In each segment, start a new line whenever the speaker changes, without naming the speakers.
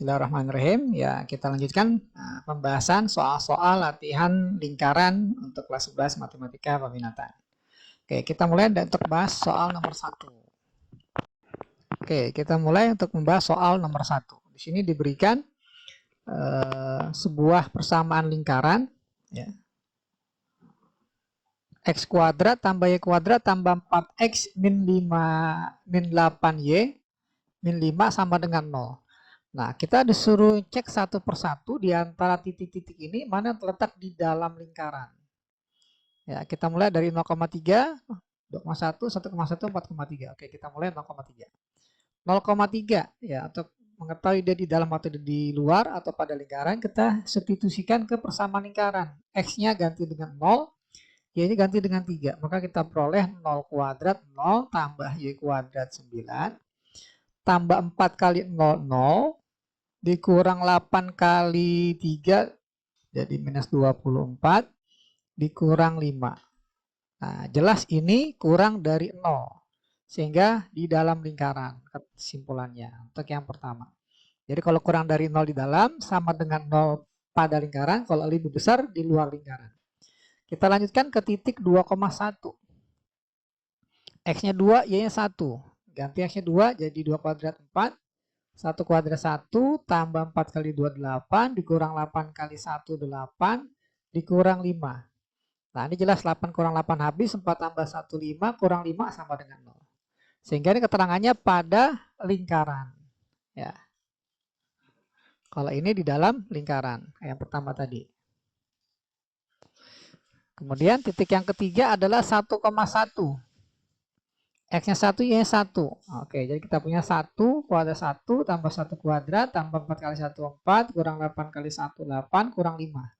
Bismillahirrahmanirrahim. Ya, kita lanjutkan pembahasan soal-soal latihan lingkaran untuk kelas 11 Matematika Peminatan. Oke, kita mulai untuk bahas soal nomor 1. Oke, kita mulai untuk membahas soal nomor 1. Di sini diberikan sebuah persamaan lingkaran, ya. X kuadrat tambah Y kuadrat tambah 4X min 5 min 8Y min 5 sama dengan 0. Nah, kita disuruh cek satu persatu di antara titik-titik ini mana yang terletak di dalam lingkaran. Ya, kita mulai dari 0,3, 2,1, 1,1, 4,3. Oke, kita mulai 0,3. 0,3 ya, untuk mengetahui dia di dalam atau di luar atau pada lingkaran, kita substitusikan ke persamaan lingkaran. X-nya ganti dengan 0, Y-nya ganti dengan 3. Maka kita peroleh 0 kuadrat 0 tambah Y kuadrat 9 tambah 4 kali 0, 0 dikurang 8 kali 3 jadi minus 24 dikurang 5. Nah, jelas ini kurang dari 0 sehingga di dalam lingkaran kesimpulannya untuk yang pertama. Jadi kalau kurang dari 0 di dalam sama dengan 0 pada lingkaran, kalau lebih besar di luar lingkaran. Kita lanjutkan ke titik 2,1. X-nya 2, Y-nya 1. Ganti X-nya 2 jadi 2 kuadrat 4. 1 kuadrat 1 tambah 4 kali 2 8 dikurang 8 kali 1 8 dikurang 5. Nah, ini jelas 8 kurang 8 habis, 4 tambah 1 5 kurang 5 sama dengan 0. Sehingga ini keterangannya pada lingkaran. Ya. Kalau ini di dalam lingkaran yang pertama tadi. Kemudian titik yang ketiga adalah 1,1. X-nya 1, Y-nya 1. Oke, jadi kita punya 1 kuadrat 1 tambah 1 kuadrat tambah 4 kali 1 4 kurang 8 kali 1 8 kurang 5.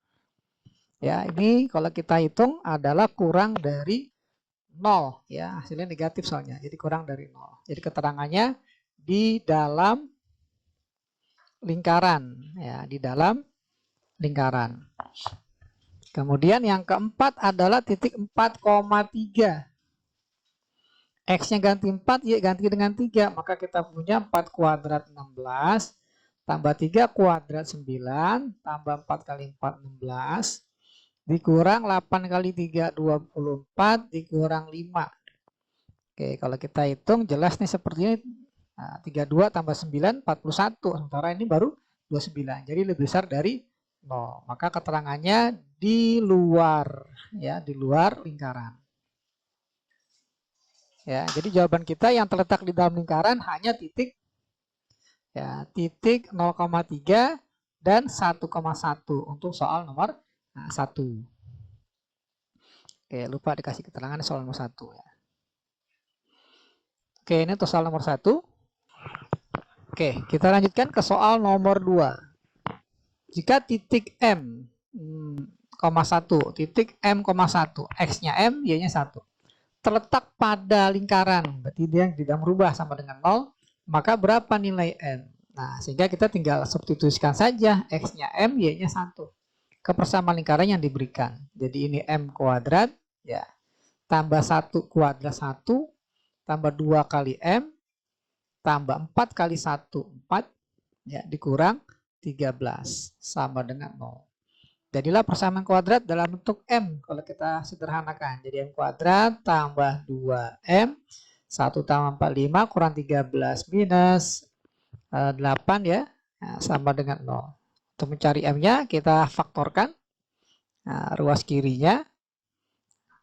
Ya, ini kalau kita hitung adalah kurang dari 0 ya, hasilnya negatif soalnya. Jadi kurang dari 0. Jadi keterangannya di dalam lingkaran ya, di dalam lingkaran. Kemudian yang keempat adalah titik 4,3. X-nya ganti 4, Y ganti dengan 3. Maka kita punya 4 kuadrat 16, tambah 3 kuadrat 9, tambah 4 kali 4, 16, dikurang 8 kali 3, 24, dikurang 5. Oke, kalau kita hitung jelas nih seperti ini. Nah, 32 tambah 9, 41. Sementara ini baru 29. Jadi lebih besar dari 0. Maka keterangannya di luar, ya, di luar lingkaran. Ya, jadi jawaban kita yang terletak di dalam lingkaran hanya titik ya, titik 0,3 dan 1,1 untuk soal nomor 1. Oke, lupa dikasih keterangan soal nomor 1 ya. Oke, ini untuk soal nomor 1. Oke, kita lanjutkan ke soal nomor 2. Jika titik M, 1, titik M,1, X-nya M, Y-nya 1. Terletak pada lingkaran, berarti dia tidak berubah sama dengan 0, maka berapa nilai M? Nah, sehingga kita tinggal substitusikan saja X-nya M, Y-nya 1 ke persamaan lingkaran yang diberikan. Jadi ini M kuadrat, ya, tambah 1 kuadrat 1, tambah 2 kali M, tambah 4 kali 1, 4, ya, dikurang 13, sama dengan 0. Jadilah persamaan kuadrat dalam bentuk M kalau kita sederhanakan. Jadi M kuadrat tambah 2M, 1 tambah 45 kurang 13 minus 8 ya, nah, sama dengan 0. Untuk mencari M-nya kita faktorkan. Nah, ruas kirinya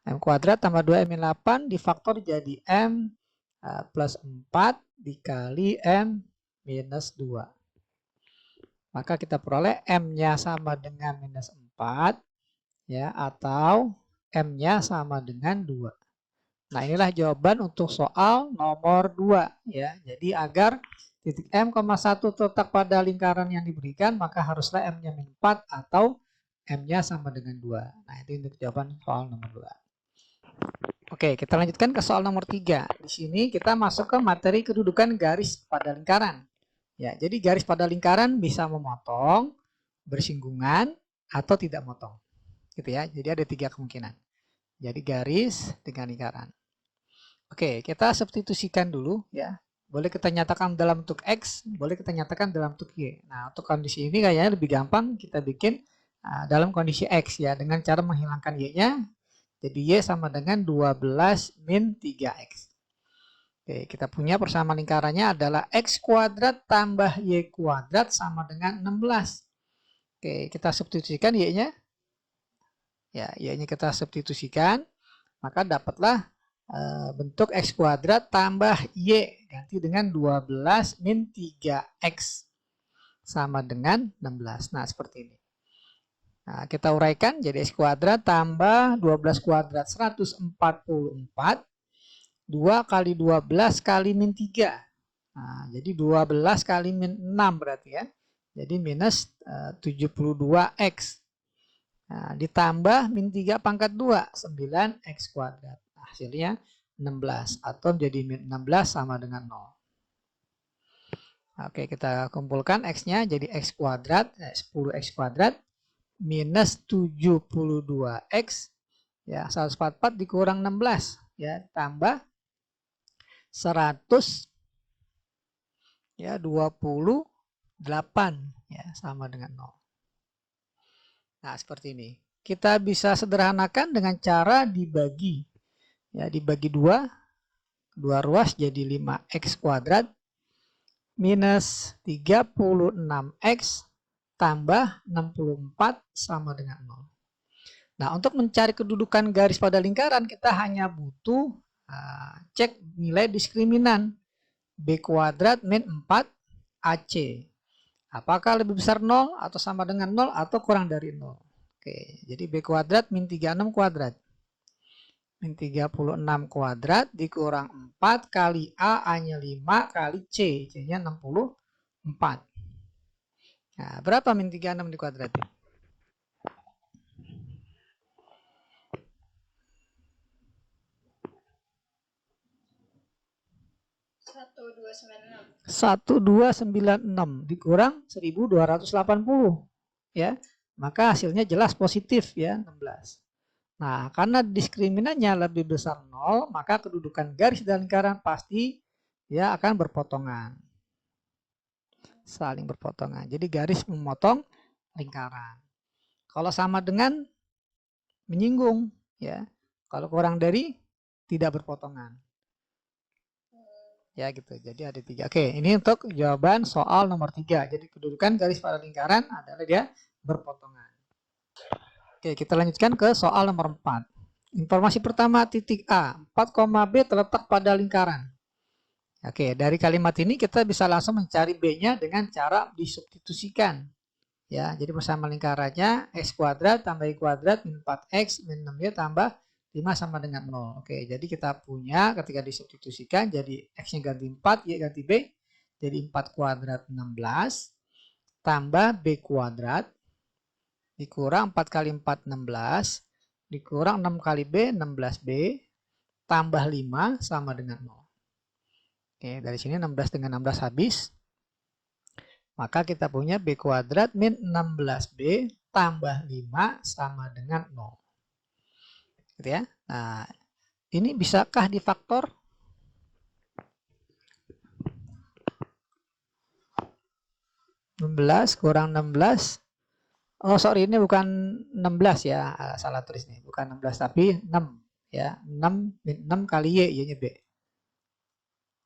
M kuadrat tambah 2M min 8 difaktor jadi M plus 4 dikali M minus 2. Maka kita peroleh M-nya sama dengan minus 4 ya, atau M-nya sama dengan 2. Nah, inilah jawaban untuk soal nomor 2 ya. Jadi agar titik M,1 terletak pada lingkaran yang diberikan, maka haruslah M-nya min 4 atau M-nya sama dengan 2. Nah, itu untuk jawaban soal nomor 2. Oke, kita lanjutkan ke soal nomor 3. Di sini kita masuk ke materi kedudukan garis pada lingkaran. Ya, jadi garis pada lingkaran bisa memotong, bersinggungan, atau tidak motong. Gitu ya. Jadi ada 3 kemungkinan. Jadi garis dengan lingkaran. Oke, kita substitusikan dulu ya. boleh kita nyatakan dalam bentuk X, boleh kita nyatakan dalam bentuk Y. Nah, untuk kondisi ini kayaknya lebih gampang kita bikin dalam kondisi X ya, dengan cara menghilangkan Y-nya. Jadi Y sama dengan 12 min 3X. Oke, kita punya persamaan lingkarannya adalah X kuadrat tambah Y kuadrat sama dengan 16. Oke, kita substitusikan Y-nya. Ya, Y-nya kita substitusikan, maka dapatlah bentuk X kuadrat tambah Y ganti dengan 12 min 3X sama dengan 16. Nah, seperti ini. Nah, kita uraikan jadi X kuadrat tambah 12 kuadrat 144. 2 kali 12 kali min 3. Nah, jadi 12 kali min 6 berarti ya. Jadi minus 72X. Nah, ditambah min 3 pangkat 2, 9X kuadrat. Nah, hasilnya 16 atau jadi min 16 sama dengan 0. Oke, kita kumpulkan X-nya jadi X kuadrat, 10X kuadrat minus 72X. Ya, 144 dikurang 16 ya, tambah 100 ya 28 ya sama dengan 0. Nah, seperti ini. Kita bisa sederhanakan dengan cara dibagi. Ya, dibagi 2 ruas jadi 5X kuadrat minus 36X tambah 64 sama dengan 0. Nah, untuk mencari kedudukan garis pada lingkaran kita hanya butuh cek nilai diskriminan. B kuadrat min 4 AC. Apakah lebih besar 0 atau sama dengan 0 atau kurang dari 0? Oke, jadi B kuadrat min 36 kuadrat. Min 36 kuadrat dikurang 4 kali A, A-nya 5 kali C, C-nya 64. Nah, berapa min 36 dikuadratin? 1296 dikurang 1280 ya, maka hasilnya jelas positif ya, 16. Nah, karena diskriminannya lebih besar 0, maka kedudukan garis dan lingkaran pasti ya akan berpotongan, saling berpotongan. Jadi garis memotong lingkaran. Kalau sama dengan menyinggung ya, kalau kurang dari tidak berpotongan. Ya gitu, jadi ada 3. Oke, ini untuk jawaban soal nomor 3. Jadi kedudukan garis pada lingkaran adalah dia berpotongan. Oke, kita lanjutkan ke soal nomor 4. Informasi pertama, titik A, 4, B terletak pada lingkaran. Oke, dari kalimat ini kita bisa langsung mencari B-nya dengan cara disubstitusikan. Ya, jadi persamaan lingkarannya X kuadrat tambah Y kuadrat min 4X min 6Y tambah 5 sama dengan 0. Oke, jadi kita punya ketika disubstitusikan jadi X-nya ganti 4, Y ganti B. Jadi 4 kuadrat 16 tambah B kuadrat dikurang 4 kali 4 16 dikurang 6 kali B 16B tambah 5 sama dengan 0. Oke, dari sini 16 dengan 16 habis. Maka kita punya B kuadrat min 16B tambah 5 sama dengan 0. Gitu ya. Nah, ini bisakah difaktor? Kurang 16. Oh, sorry, ini bukan 16 ya. Salah tulis nih. Bukan 16 tapi 6 ya. 6 kali Y, Y-nya B.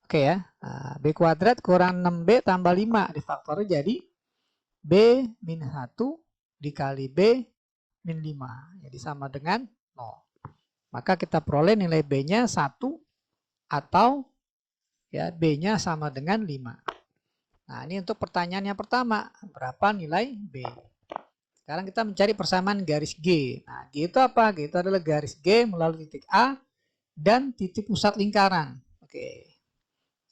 Oke ya. Nah, B kuadrat kurang 6B tambah 5 difaktornya jadi B min 1 dikali B min 5. Jadi sama dengan 0. Maka kita peroleh nilai B-nya 1 atau ya B-nya sama dengan 5. Nah, ini untuk pertanyaan yang pertama. Berapa nilai B? Sekarang kita mencari persamaan garis G. Nah, G itu apa? G itu adalah garis G melalui titik A dan titik pusat lingkaran. Oke.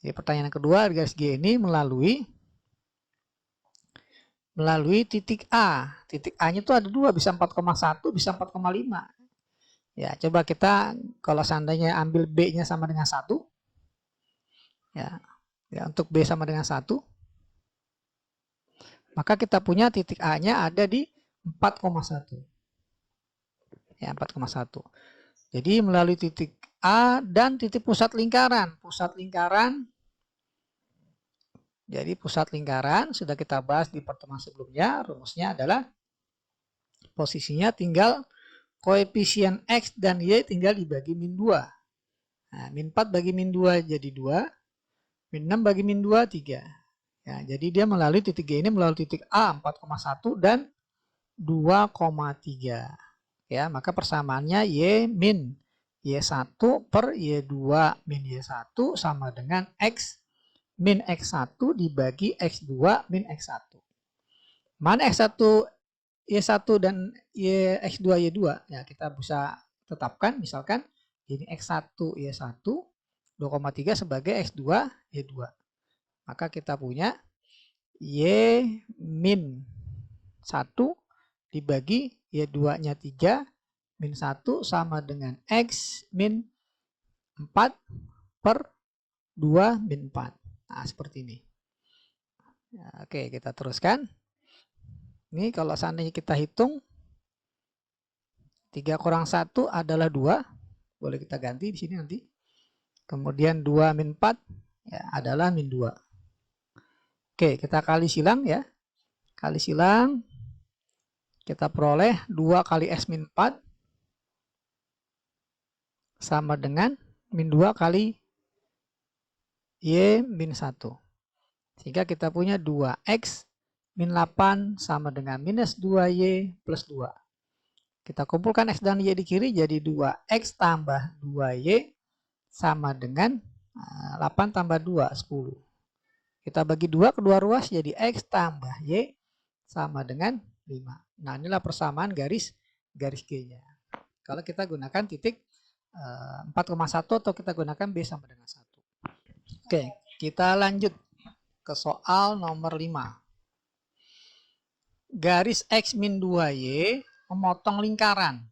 Jadi pertanyaan yang kedua, garis G ini melalui titik A. Titik A-nya itu ada 2, bisa 4,1, bisa 4,5. Ya, coba kita kalau seandainya ambil B-nya sama dengan 1. Ya, untuk B sama dengan 1. Maka kita punya titik A-nya ada di 4,1. Ya, 4,1. Jadi melalui titik A dan titik pusat lingkaran. Pusat lingkaran Jadi pusat lingkaran sudah kita bahas di pertemuan sebelumnya. Rumusnya adalah posisinya tinggal koefisien X dan Y tinggal dibagi min 2. Nah, min 4 bagi min 2 jadi 2. Min 6 bagi min 2, 3. Ya, jadi dia melalui titik G ini melalui titik A 4,1 dan 2,3. Ya, maka persamaannya Y min Y1 per Y2 min Y1 sama dengan X min X1 dibagi X2 min X1. Mana X1 Y1 dan X2 Y2? Ya, kita bisa tetapkan misalkan ini X1 Y1 2,3 sebagai X2 Y2. Maka kita punya Y min 1 dibagi Y2-nya 3 min 1 sama dengan X min 4 per 2 min 4. Nah, seperti ini. Ya, oke, kita teruskan. Ini kalau seandainya kita hitung 3 kurang 1 adalah 2. Boleh kita ganti di sini nanti. Kemudian 2 min 4 ya, adalah min 2. Oke, kita kali silang ya. Kali silang kita peroleh 2 kali X min 4 sama dengan min 2 kali Y min 1. Sehingga kita punya 2X min 8 sama dengan minus 2Y plus 2. Kita kumpulkan X dan Y di kiri jadi 2X tambah 2Y sama dengan 8 tambah 2, 10. Kita bagi 2 kedua ruas jadi X tambah Y sama dengan 5. Nah, inilah persamaan garis G-nya. Kalau kita gunakan titik 4,1 atau kita gunakan B sama dengan 1. Oke, kita lanjut ke soal nomor 5. Garis X min 2Y memotong lingkaran.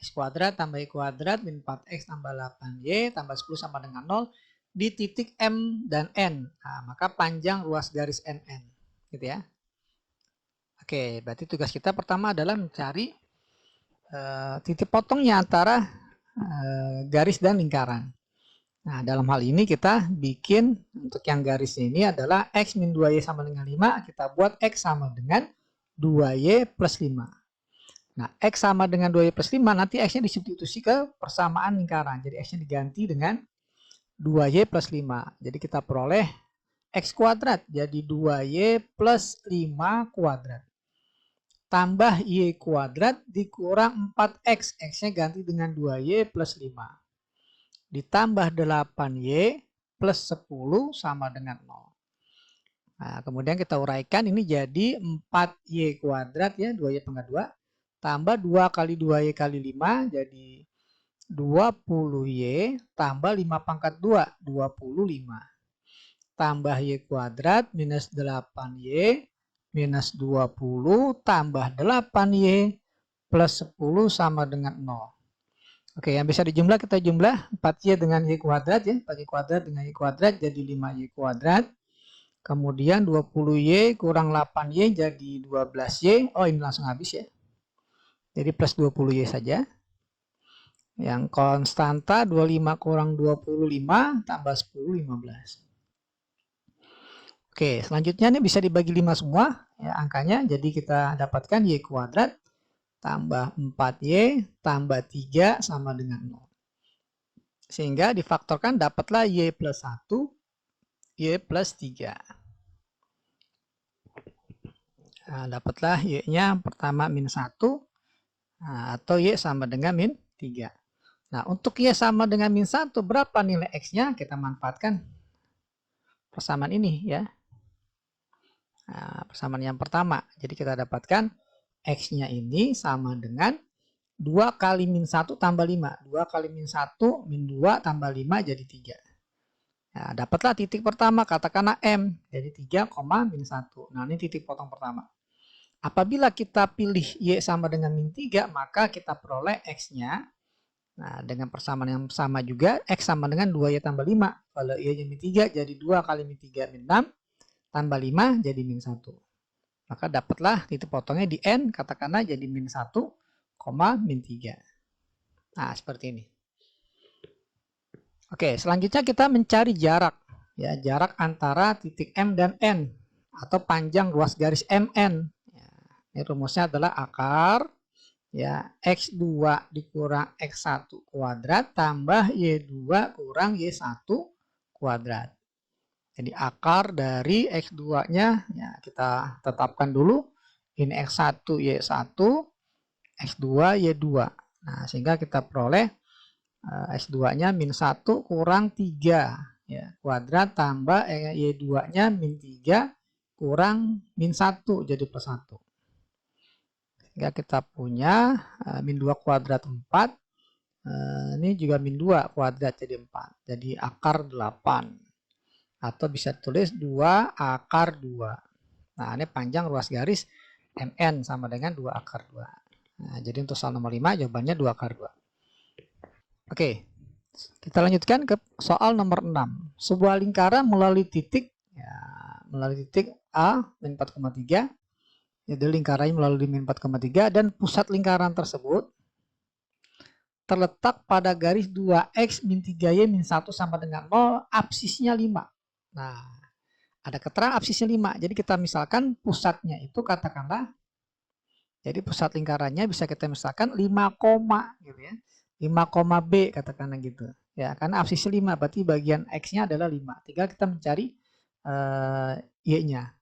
X kuadrat tambah Y kuadrat min 4X tambah 8Y tambah 10 sama dengan 0 di titik M dan N. Nah, maka panjang ruas garis NN. Gitu ya. Oke, berarti tugas kita pertama adalah mencari titik potongnya antara garis dan lingkaran. Nah, dalam hal ini kita bikin untuk yang garis ini adalah X min 2Y sama dengan 5. Kita buat X sama dengan 2Y plus 5. Nah, X sama dengan 2Y plus 5, nanti X-nya disubstitusi ke persamaan lingkaran. Jadi X-nya diganti dengan 2Y plus 5. Jadi kita peroleh X kuadrat. Jadi 2Y plus 5 kuadrat. Tambah Y kuadrat dikurang 4X. X-nya ganti dengan 2Y plus 5. Ditambah 8Y plus 10 sama dengan 0. Nah, kemudian kita uraikan ini jadi 4Y kuadrat ya, 2Y pangkat 2. Tambah 2 kali 2Y kali 5 jadi 20Y tambah 5 pangkat 2, 25. Tambah Y kuadrat minus 8Y minus 20 tambah 8Y plus 10 sama dengan 0. Oke, yang bisa dijumlah kita jumlah 4Y dengan Y kuadrat ya. 4Y kuadrat dengan Y kuadrat jadi 5Y kuadrat. Kemudian 20Y kurang 8Y jadi 12Y. Oh, ini langsung habis ya. Jadi plus 20Y saja. Yang konstanta 25 kurang 25 tambah 10, 15. Oke, selanjutnya ini bisa dibagi 5 semua ya angkanya. Jadi kita dapatkan Y kuadrat tambah 4Y tambah 3 sama dengan 0. Sehingga difaktorkan dapatlah Y plus 1, Y plus 3. Nah, dapatlah Y-nya pertama min 1 atau Y sama dengan min 3. Nah, untuk Y sama dengan min 1, berapa nilai X-nya? Kita manfaatkan persamaan ini ya. Nah, persamaan yang pertama. Jadi kita dapatkan X-nya ini sama dengan 2 kali min 1 tambah 5. 2 kali min 1 min 2 tambah 5 jadi 3. Nah, dapatlah titik pertama, katakanlah M. Jadi 3, min 1. Nah, ini titik potong pertama. Apabila kita pilih Y sama dengan min 3, maka kita peroleh X-nya. Nah, dengan persamaan yang sama juga, X sama dengan 2Y tambah 5. Kalau Y-nya min 3, jadi 2 kali min 3 min 6. Tambah 5 jadi min 1. Maka dapatlah titik potongnya di N, katakanlah jadi min 1, min 3. Nah, seperti ini. Oke, selanjutnya kita mencari jarak. ya, jarak antara titik M dan N atau panjang ruas garis MN. Ya, ini rumusnya adalah akar ya X2 dikurang X1 kuadrat tambah Y2 kurang Y1 kuadrat. Jadi akar dari X2-nya ya kita tetapkan dulu. Ini X1 Y1, X2 Y2. Nah, sehingga kita peroleh X2-nya min 1 kurang 3 ya, kuadrat tambah Y2-nya min 3 kurang min 1 jadi plus 1. Sehingga kita punya min 2 kuadrat 4. Ini juga min 2 kuadrat jadi 4. Jadi akar 8. Atau bisa tulis 2 akar 2. Nah, ini panjang ruas garis MN sama dengan 2 akar 2. Nah, jadi untuk soal nomor 5 jawabannya 2 akar 2. Oke, kita lanjutkan ke soal nomor 6. Sebuah lingkaran melalui titik A min 4,3. Jadi lingkarannya melalui min 4,3 dan pusat lingkaran tersebut terletak pada garis 2x min 3y min 1 sama dengan 0, absisnya 5. Nah, ada keterangan absisnya 5. Jadi kita misalkan pusatnya itu katakanlah, jadi pusat lingkarannya bisa kita misalkan 5, gitu ya. 5, B katakanlah gitu. Ya, karena absisnya 5, berarti bagian X-nya adalah 5. Tinggal kita mencari Y-nya.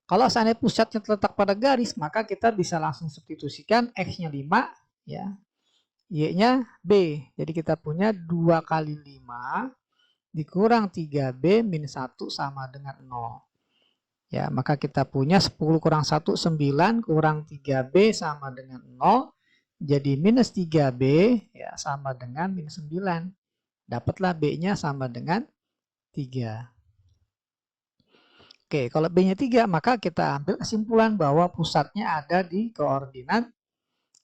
Kalau seandainya pusatnya terletak pada garis, maka kita bisa langsung substitusikan X-nya 5, ya. Y-nya B. Jadi kita punya 2 kali 5 dikurang 3B min 1 sama dengan 0. Ya, maka kita punya 10 kurang 1, 9 kurang 3B sama dengan 0. Jadi minus 3B ya sama dengan minus 9. Dapatlah B-nya sama dengan 3. Oke, kalau B-nya 3, maka kita ambil kesimpulan bahwa pusatnya ada di koordinat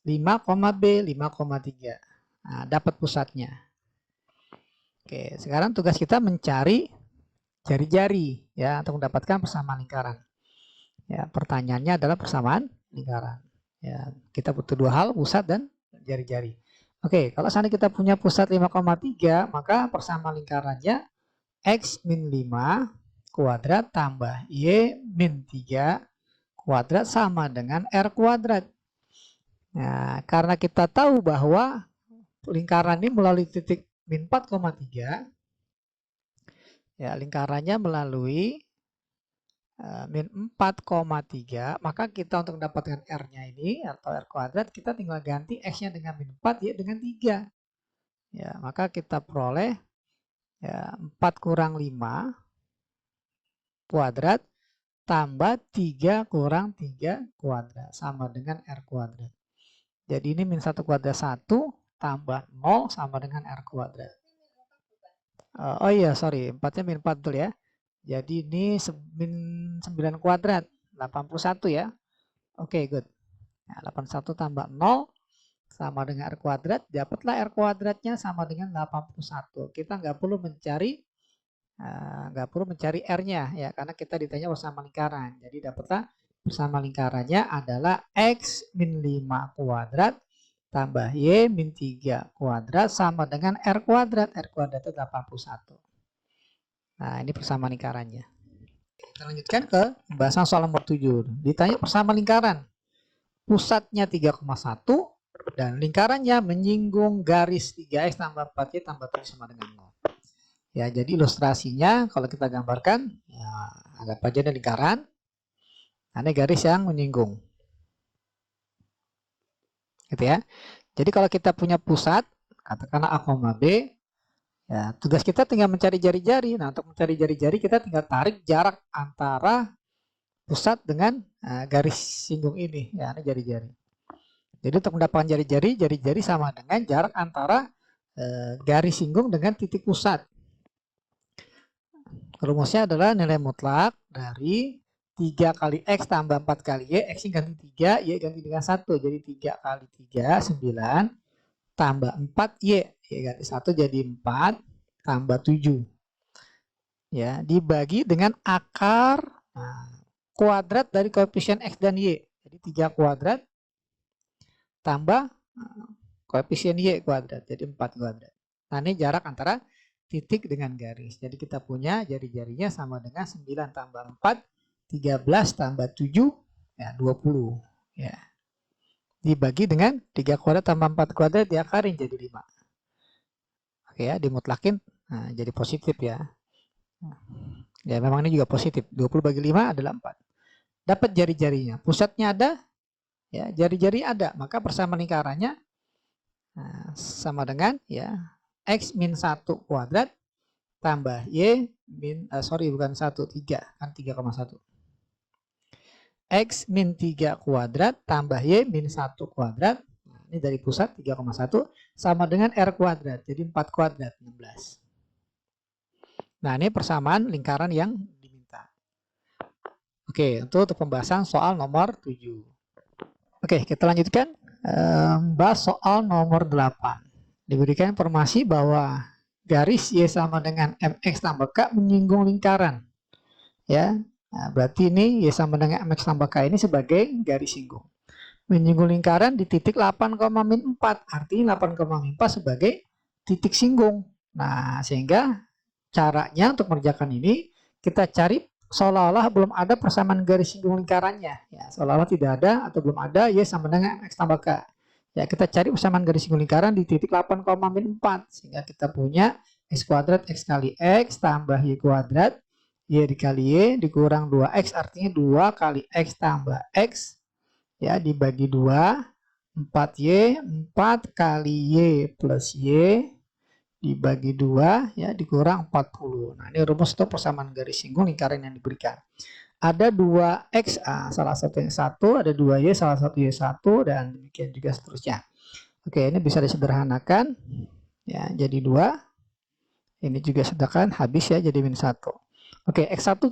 5, B, 5,3. Nah, dapat pusatnya. Oke, sekarang tugas kita mencari jari-jari ya untuk mendapatkan persamaan lingkaran. Ya, pertanyaannya adalah persamaan lingkaran. Ya, kita butuh dua hal, pusat dan jari-jari. Oke, kalau seandainya kita punya pusat 5,3, maka persamaan lingkarannya X min 5 kuadrat tambah Y min 3 kuadrat sama dengan R kuadrat. Nah, karena kita tahu bahwa lingkaran ini melalui titik min 4,3, ya lingkarannya melalui min 4,3, maka kita untuk mendapatkan R-nya ini atau R kuadrat, kita tinggal ganti X-nya dengan min 4, Y dengan 3. Ya, maka kita peroleh ya, 4 kurang 5 kuadrat tambah 3 kurang 3 kuadrat sama dengan R kuadrat. Jadi ini min 1 kuadrat 1 tambah 0 sama dengan R kuadrat. Oh iya, sorry, 4-nya min 4 betul ya. Jadi ini min 9 kuadrat, 81 ya. Oke, good. Nah, 81 tambah 0 sama dengan R kuadrat. Dapatlah R kuadratnya sama dengan 81. Kita nggak perlu mencari R-nya ya, karena kita ditanya persamaan lingkaran. Jadi dapatlah persamaan lingkarannya adalah X min 5 kuadrat tambah Y min 3 kuadrat sama dengan R kuadrat. R kuadrat itu 81. Nah, ini persamaan lingkarannya. Kita lanjutkan ke pembahasan soal nomor 7. Ditanya persamaan lingkaran. Pusatnya 3,1 dan lingkarannya menyinggung garis 3x tambah 4y tambah 7 sama dengan 0. Ya, jadi ilustrasinya kalau kita gambarkan, ya, anggap aja ada lingkaran. Nah, ini garis yang menyinggung. Gitu ya. Jadi kalau kita punya pusat, katakanlah A, B, ya, tugas kita tinggal mencari jari-jari. Nah, untuk mencari jari-jari kita tinggal tarik jarak antara pusat dengan garis singgung ini. Ya, ini jari-jari. Jadi untuk mendapatkan jari-jari sama dengan jarak antara garis singgung dengan titik pusat. Rumusnya adalah nilai mutlak dari 3 kali X tambah 4 kali Y. X ganti 3, Y ganti dengan 1. Jadi 3 kali 3, 9. Tambah 4 Y. Y ganti 1 jadi 4. Tambah 7. Ya, dibagi dengan akar kuadrat dari koefisien X dan Y. Jadi 3 kuadrat tambah koefisien Y kuadrat. Jadi 4 kuadrat. Nah, ini jarak antara titik dengan garis. Jadi kita punya jari-jarinya sama dengan 9 tambah 4, 13 tambah 7, ya 20. Ya. Dibagi dengan 3 kuadrat tambah 4 kuadrat diakarin jadi 5. Oke ya, dimutlakin, nah, jadi positif ya. Ya memang ini juga positif. 20 bagi 5 adalah 4. Dapat jari-jarinya. Pusatnya ada, ya jari-jari ada. Maka persamaan lingkarannya sama dengan ya X min 1 kuadrat tambah Y min, bukan 1, 3. Kan 3,1. X min 3 kuadrat tambah Y min 1 kuadrat. Nah, ini dari pusat 3,1 sama dengan R kuadrat. Jadi 4 kuadrat, 16. Nah, ini persamaan lingkaran yang diminta. Oke, untuk pembahasan soal nomor 7. Oke, kita lanjutkan. Bahas soal nomor 8. Diberikan informasi bahwa garis Y sama dengan MX tambah K menyinggung lingkaran. Ya, nah, berarti ini Y sama dengan MX tambah K ini sebagai garis singgung. Menyinggung lingkaran di titik 8,-4. Artinya 8,-4 sebagai titik singgung. Nah, sehingga caranya untuk mengerjakan ini, kita cari seolah-olah belum ada persamaan garis singgung lingkarannya. Ya, seolah-olah tidak ada atau belum ada Y sama dengan X tambah K. Ya, kita cari persamaan garis singgung lingkaran di titik 8,-4. Sehingga kita punya X kuadrat X kali X tambah Y kuadrat. Y dikali Y dikurang 2X artinya 2 kali X tambah X. Ya, dibagi 2. 4Y, 4 kali Y plus Y dibagi 2 ya dikurang 40. Nah, ini rumus untuk persamaan garis singgung lingkaran yang diberikan. Ada 2X, salah satu yang 1, ada 2Y, salah satu Y1 dan demikian juga seterusnya. Oke, ini bisa disederhanakan ya jadi 2. Ini juga sederhanakan habis ya jadi min 1. Oke, X1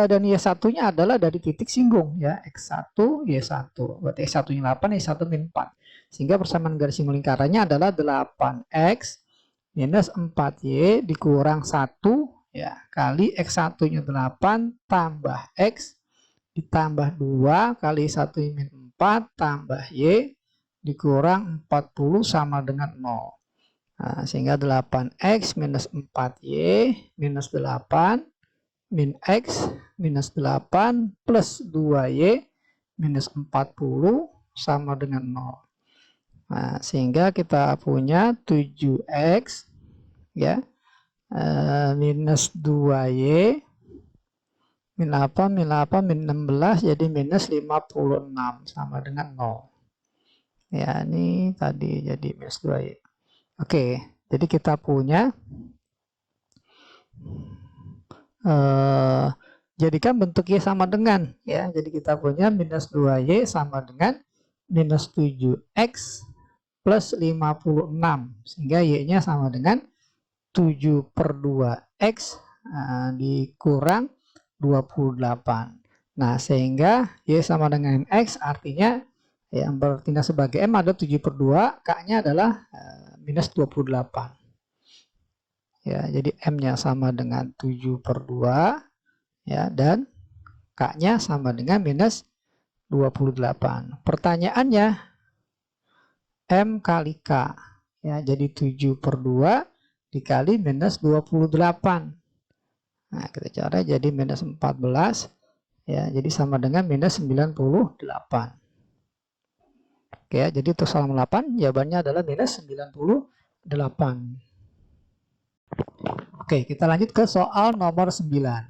dan Y1-nya adalah dari titik singgung ya, X1, Y1. Berarti X1-nya 8, Y1 min 4. Sehingga persamaan garis singgung lingkarannya adalah 8X minus 4Y dikurang 1 ya kali X1-nya 8 tambah X ditambah 2 kali 1 min 4 tambah Y dikurang 40 sama dengan 0. Nah, sehingga 8X minus 4Y minus 8 min X minus 8 plus 2Y minus 40 sama dengan 0. Nah, sehingga kita punya 7X ya minus 2Y min apa min 16 jadi minus 56 sama dengan 0. Ya, ini tadi jadi minus 2Y. Oke, jadi kita punya jadikan bentuk Y sama dengan ya. Jadi kita punya minus 2Y sama dengan minus 7X plus 56 sehingga Y-nya sama dengan 7/2X dikurang 28. Nah, sehingga Y sama dengan X artinya yang bertindak sebagai M ada 7/2, K-nya adalah minus 28. Ya, jadi M-nya sama dengan 7/2 ya dan K-nya sama dengan minus 28. Pertanyaannya M kali K ya jadi 7/2 dikali minus 28. Nah, kita cara jadi minus 14 ya, jadi sama dengan minus 98. Oke ya, jadi untuk soal 8 jawabannya adalah minus 98. Oke, kita lanjut ke soal nomor 9.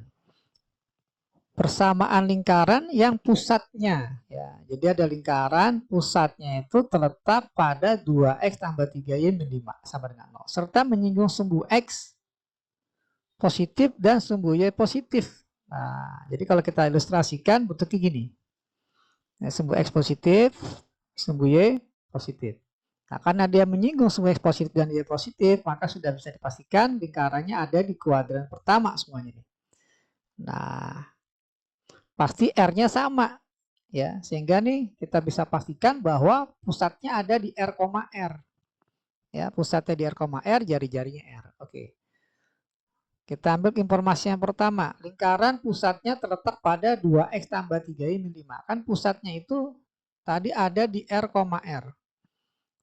Persamaan lingkaran yang pusatnya ya. Jadi ada lingkaran pusatnya itu terletak pada 2X tambah 3Y min 5 sama dengan 0 serta menyinggung sumbu X positif dan sumbu Y positif. Nah, jadi kalau kita ilustrasikan bentuknya gini. Nah, sumbu X positif, sumbu Y positif. Nah, karena dia menyinggung sumbu X positif dan Y positif, maka sudah bisa dipastikan lingkarannya ada di kuadran pertama semuanya. Nah, pasti R-nya sama. Ya, sehingga nih kita bisa pastikan bahwa pusatnya ada di R, R. Ya, pusatnya di R, R, jari-jarinya R. Oke. Kita ambil informasi yang pertama. Lingkaran pusatnya terletak pada 2X tambah 3Y min 5. Kan pusatnya itu tadi ada di R, R.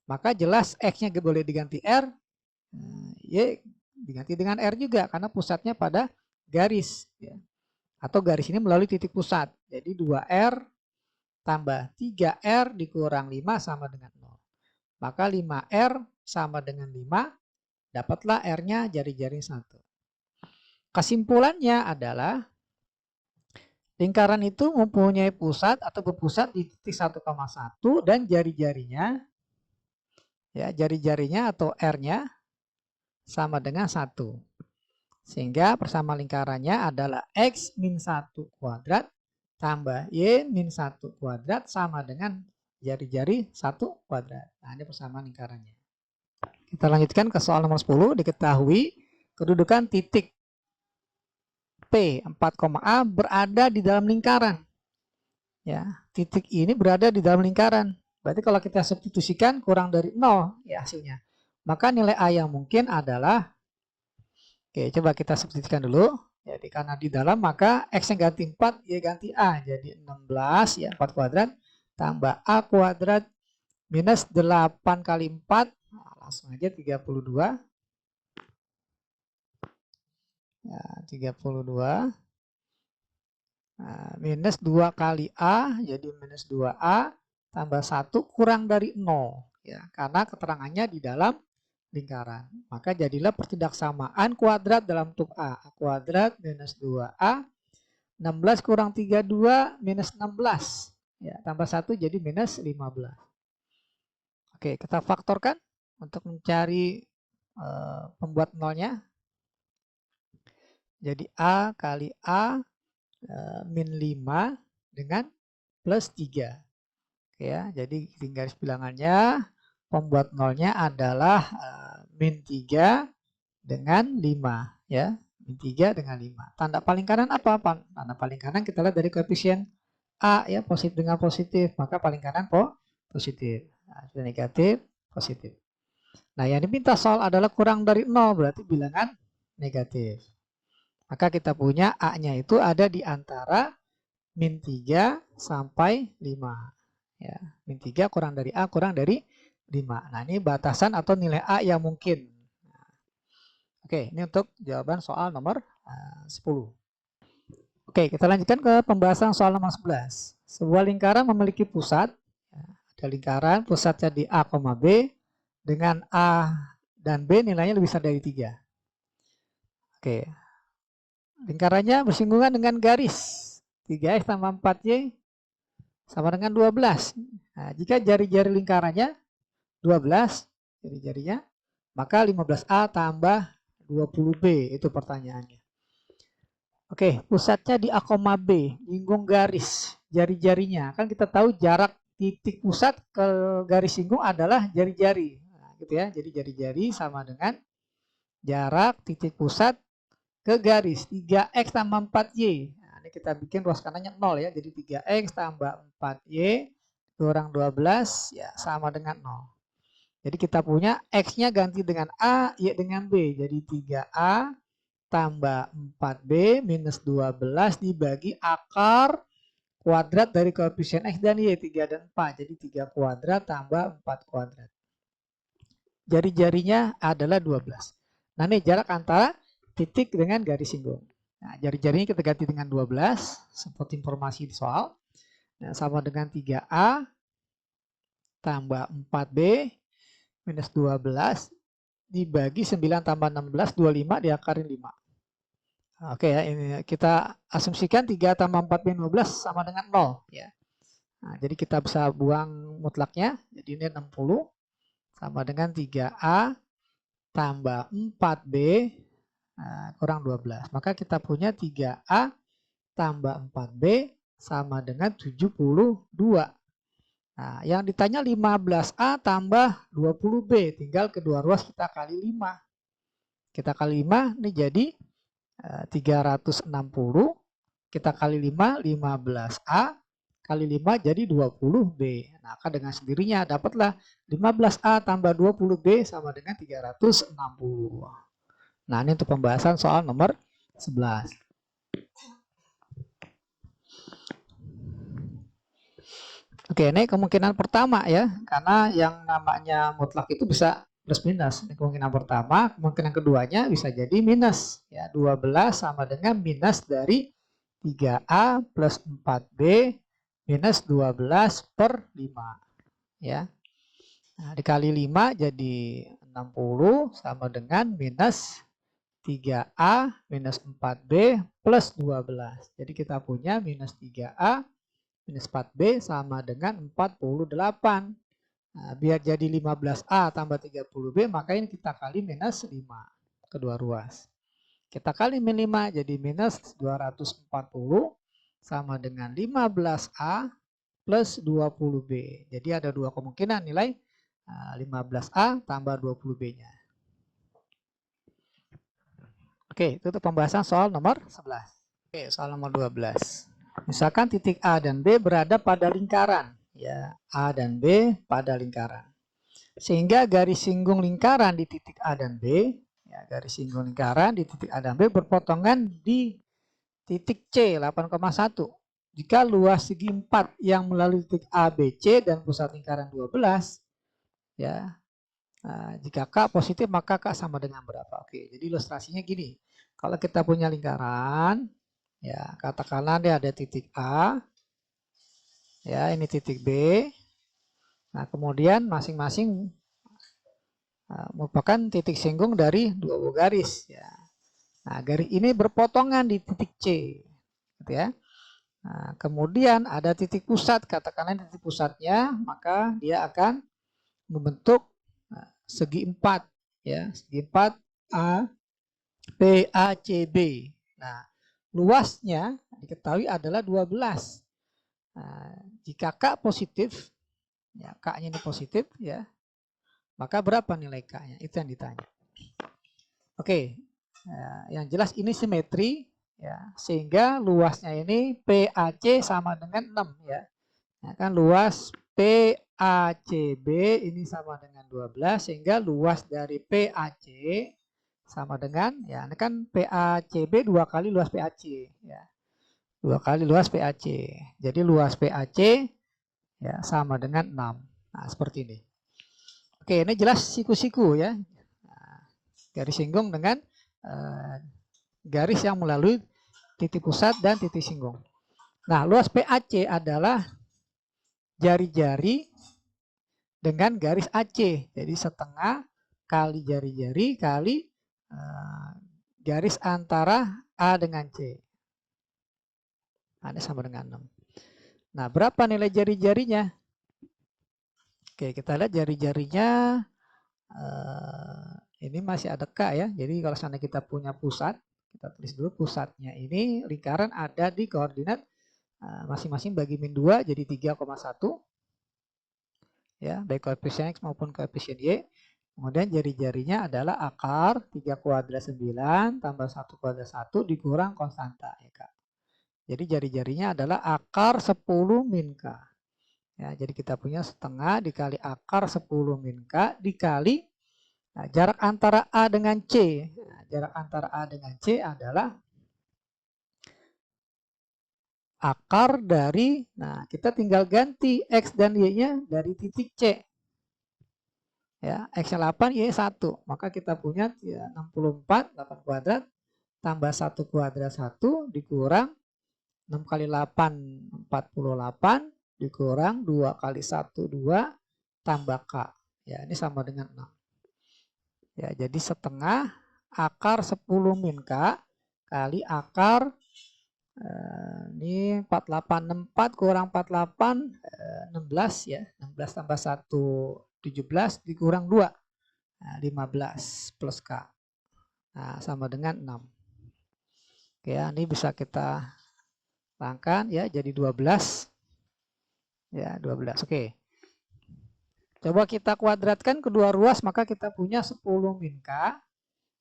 Maka jelas X-nya boleh diganti R. Y diganti dengan R juga karena pusatnya pada garis ya. Atau garis ini melalui titik pusat. Jadi 2R tambah 3R dikurang 5 sama dengan 0. Maka 5R sama dengan 5, dapatlah R-nya jari-jari 1. Kesimpulannya adalah lingkaran itu mempunyai pusat atau berpusat di titik 1,1 dan jari-jarinya ya, jari-jarinya atau R-nya sama dengan 1. Sehingga persama lingkarannya adalah X min 1 kuadrat tambah Y min 1 kuadrat sama dengan jari-jari 1 kuadrat. Nah, ini persamaan lingkarannya. Kita lanjutkan ke soal nomor 10. Diketahui kedudukan titik P 4,A berada di dalam lingkaran. Ya, titik ini berada di dalam lingkaran. Berarti kalau kita substitusikan kurang dari 0 ya hasilnya. Maka nilai A yang mungkin adalah, oke, coba kita substitusikan dulu. Jadi karena di dalam maka X yang ganti 4, Y ganti A. Jadi 16 ya 4 kuadrat tambah A kuadrat minus 8 kali 4. Nah, langsung aja 32. Ya, 32. Nah, minus 2 kali A. Jadi minus 2A tambah 1 kurang dari 0. Ya, karena keterangannya di dalam lingkaran. Maka jadilah pertidaksamaan kuadrat dalam bentuk A. A kuadrat minus 2A. 16 kurang 32 minus 16. Ya, tambah 1 jadi minus 15. Oke, kita faktorkan untuk mencari pembuat nolnya. Jadi A kali A min 5 dengan plus 3. Oke ya, jadi tinggal garis bilangannya. Pembuat nolnya adalah min 3 dengan 5 ya. Min 3 dengan 5. Tanda paling kanan apa? Tanda paling kanan kita lihat dari koefisien A ya, positif dengan positif. Maka paling kanan positif. Nah, sudah negatif, positif. Nah, yang diminta soal adalah kurang dari 0, berarti bilangan negatif. Maka kita punya A-nya itu ada di antara min 3 sampai 5. Ya, min 3 kurang dari A kurang dari 5. Nah, ini batasan atau nilai A yang mungkin. Oke, ini untuk jawaban soal nomor 10. Oke, kita lanjutkan ke pembahasan soal nomor 11. Sebuah lingkaran memiliki pusat. Ada lingkaran pusatnya di A, B. Dengan A dan B nilainya lebih besar dari 3. Oke. Lingkarannya bersinggungan dengan garis 3X tambah 4Y sama dengan 12. Nah, jika jari-jari lingkarannya 12, jari-jarinya, maka 15A tambah 20B, itu pertanyaannya. Oke, pusatnya di A, B, singgung garis jari-jarinya. Kan kita tahu jarak titik pusat ke garis singgung adalah jari-jari. Nah, gitu ya. Jadi jari-jari sama dengan jarak titik pusat ke garis 3X tambah 4Y. Nah, ini kita bikin ruas kanannya 0 ya. Jadi 3X tambah 4Y kurang 12 ya sama dengan 0. Jadi kita punya X-nya ganti dengan A, Y dengan B. Jadi 3A tambah 4B minus 12 dibagi akar kuadrat dari koefisien X dan Y 3 dan 4. Jadi 3 kuadrat tambah 4 kuadrat. Jari-jarinya adalah 12. Nah, ini jarak antara titik dengan garis singgung. Nah, jari-jarinya kita ganti dengan 12 seperti informasi di soal. Nah, sama dengan 3A tambah 4B minus 12 dibagi 9 tambah 16, 25 diakarin 5. Oke ya, ini kita asumsikan 3 tambah 4B 15 sama dengan 0 ya. Nah, jadi kita bisa buang mutlaknya. Jadi ini 60 sama dengan 3A tambah 4B kurang 12. Maka kita punya 3A tambah 4B sama dengan 72. Nah, yang ditanya 15A tambah 20B. Tinggal kedua ruas kita kali 5. Kita kali 5, ini jadi 360. Kita kali 5, 15A. Kali 5 jadi 20B. Nah, maka dengan sendirinya dapatlah 15A tambah 20B sama dengan 360. Nah, ini untuk pembahasan soal nomor 11. Oke, ini kemungkinan pertama ya, karena yang namanya mutlak itu bisa plus minus. Ini kemungkinan pertama. Kemungkinan keduanya bisa jadi minus. Ya, 12 sama dengan minus dari 3A plus 4B minus 12 per 5. Ya. Nah, dikali 5 jadi 60 sama dengan minus 3A minus 4B plus 12. Jadi kita punya minus 3A minus 4B sama dengan 48. Nah, biar jadi 15A tambah 30B, maka ini kita kali minus 5 kedua ruas. Kita kali min 5 jadi minus 240 sama dengan 15A plus 20B. Jadi ada dua kemungkinan nilai 15A tambah 20B-nya. Oke, itu pembahasan soal nomor 11. Oke, soal nomor 12. Misalkan titik A dan B berada pada lingkaran. Ya, A dan B pada lingkaran. Sehingga garis singgung lingkaran di titik A dan B, ya, garis singgung lingkaran di titik A dan B berpotongan di titik C 8,1. Jika luas segi 4 yang melalui titik A, B, C dan pusat lingkaran 12, ya, jika K positif maka K sama dengan berapa? Oke, jadi ilustrasinya gini. Kalau kita punya lingkaran, ya katakanlah dia ada titik A, ya ini titik B. Nah, kemudian masing-masing merupakan titik singgung dari dua buah garis. Ya. Nah, garis ini berpotongan di titik C, gitu ya. Nah, kemudian ada titik pusat, katakanlah titik pusatnya, maka dia akan membentuk segi 4, ya, segi 4 A, B, A, C, B. Nah, luasnya diketahui adalah 12. Nah, jika K positif, ya K-nya ini positif, ya, maka berapa nilai K-nya? Itu yang ditanya. Oke, yang jelas ini simetri, ya, sehingga luasnya ini PAC sama dengan 6, ya. Nah, kan luas PACB ini sama dengan 12, sehingga luas dari PAC sama dengan, ya, ini kan PACB 2 kali luas PAC, ya. 2 kali luas PAC. Jadi luas PAC, ya, sama dengan 6. Nah, seperti ini. Oke, ini jelas siku-siku, ya. Nah, garis singgung dengan garis yang melalui titik pusat dan titik singgung. Nah, luas PAC adalah jari-jari dengan garis AC. Jadi setengah kali jari-jari kali garis antara A dengan C. Ini sama dengan 6. Nah, berapa nilai jari-jarinya? Oke, kita lihat jari-jarinya. Ini masih ada K, ya. Jadi kalau seandainya kita punya pusat, kita tulis dulu pusatnya ini lingkaran ada di koordinat masing-masing bagi min 2 jadi 3,1, ya, baik koefisien X maupun koefisien Y. Kemudian jari-jarinya adalah akar 3 kuadrat 9 tambah 1 kuadrat 1 dikurang konstanta, ya Kak. Jadi jari-jarinya adalah akar 10 min K. Ya, jadi kita punya setengah dikali akar 10 min K dikali jarak antara A dengan C. Nah, jarak antara A dengan C adalah akar dari, nah kita tinggal ganti X dan Y-nya dari titik C. Ya, X-nya 8, Y 1. Maka kita punya, ya, 64, 8 kuadrat tambah 1 kuadrat 1 dikurang 6 kali 8, 48 dikurang 2 kali 1, 2 tambah K. Ya, ini sama dengan 6. Ya, jadi setengah akar 10 min K kali akar ini 4864 kurang 48 16, ya. 16 tambah 1 17 dikurang 2 15 plus K. Nah, sama dengan 6. Oke, ya, ini bisa kita langkan, ya, jadi 12. Ya, 12. Oke. Coba kita kuadratkan kedua ruas, maka kita punya 10 min K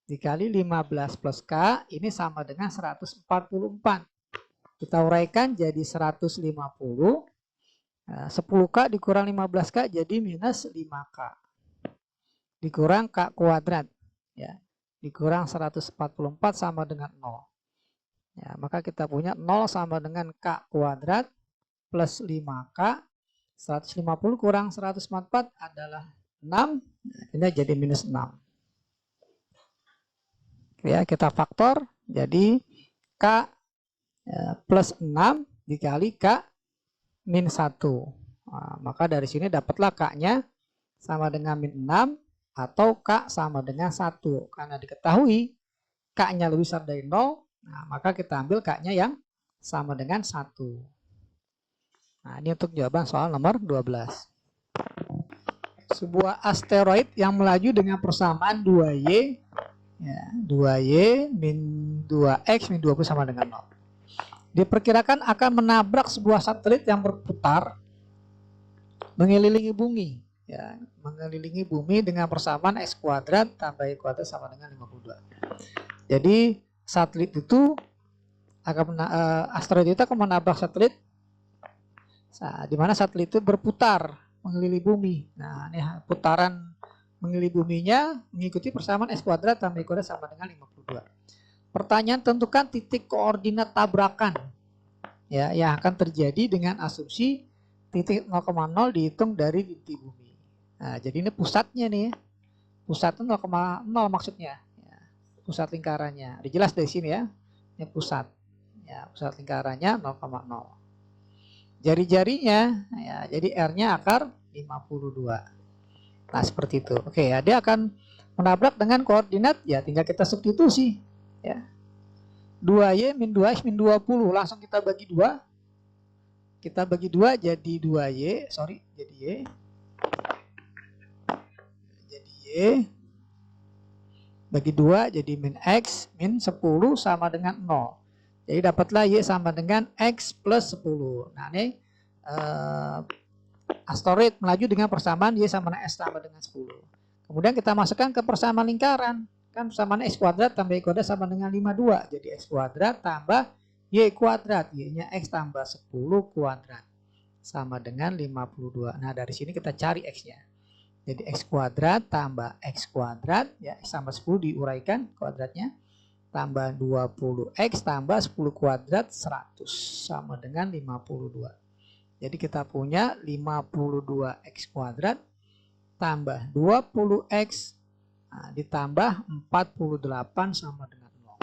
dikali 15 plus K, ini sama dengan 144. Kita uraikan jadi 150. 10K dikurang 15K jadi minus 5K. Dikurang K kuadrat. Ya, dikurang 144 sama dengan 0. Ya, maka kita punya 0 sama dengan K kuadrat plus 5K. 150 kurang 144 adalah 6, ini jadi minus 6. Ya, kita faktor, jadi K plus 6 dikali K min 1. Nah, maka dari sini dapatlah K-nya sama dengan min 6 atau K sama dengan 1. Karena diketahui K-nya lebih besar dari 0, nah, maka kita ambil K-nya yang sama dengan 1. Nah, ini untuk jawaban soal nomor 12. Sebuah asteroid yang melaju dengan persamaan 2Y, ya, 2Y min 2X min 20 sama dengan 0. Diperkirakan akan menabrak sebuah satelit yang berputar mengelilingi bumi, ya, mengelilingi bumi dengan persamaan X kuadrat tambah Y kuadrat sama dengan 52. Jadi satelit itu akan asteroid itu akan menabrak satelit, di mana satelit itu berputar mengelilingi bumi. Nah, ini putaran mengelilingi buminya mengikuti persamaan X kuadrat tambah Y kuadrat sama dengan 52. Pertanyaan, tentukan titik koordinat tabrakan, ya, yang akan terjadi dengan asumsi titik 0,0 dihitung dari inti bumi. Nah, jadi ini pusatnya nih, pusatnya 0,0 maksudnya, ya, pusat lingkarannya. Jelas dari sini ya, ini pusat, ya, pusat lingkarannya 0,0. Jari-jarinya, ya, jadi R-nya akar 52. Nah, seperti itu. Oke, ya, dia akan menabrak dengan koordinat, ya, tinggal kita substitusi, ya. 2Y min 2X min 20, langsung kita bagi 2. Kita bagi 2 jadi 2Y, sorry, jadi Y. Jadi Y. Bagi 2 jadi min X min 10 sama dengan 0. Jadi dapatlah Y sama dengan X plus 10. Nah, ini asteroid melaju dengan persamaan Y sama dengan X tambah dengan 10. Kemudian kita masukkan ke persamaan lingkaran. Kan persamaan X kuadrat tambah Y kuadrat sama dengan 52. Jadi X kuadrat tambah Y kuadrat. Y-nya X tambah 10 kuadrat sama dengan 52. Nah, dari sini kita cari X-nya. Jadi X kuadrat tambah X kuadrat, ya, X tambah 10 diuraikan kuadratnya, tambah 20X tambah 10 kuadrat 100 sama dengan 52. Jadi kita punya 52X kuadrat tambah 20X, nah, ditambah 48 sama dengan 0.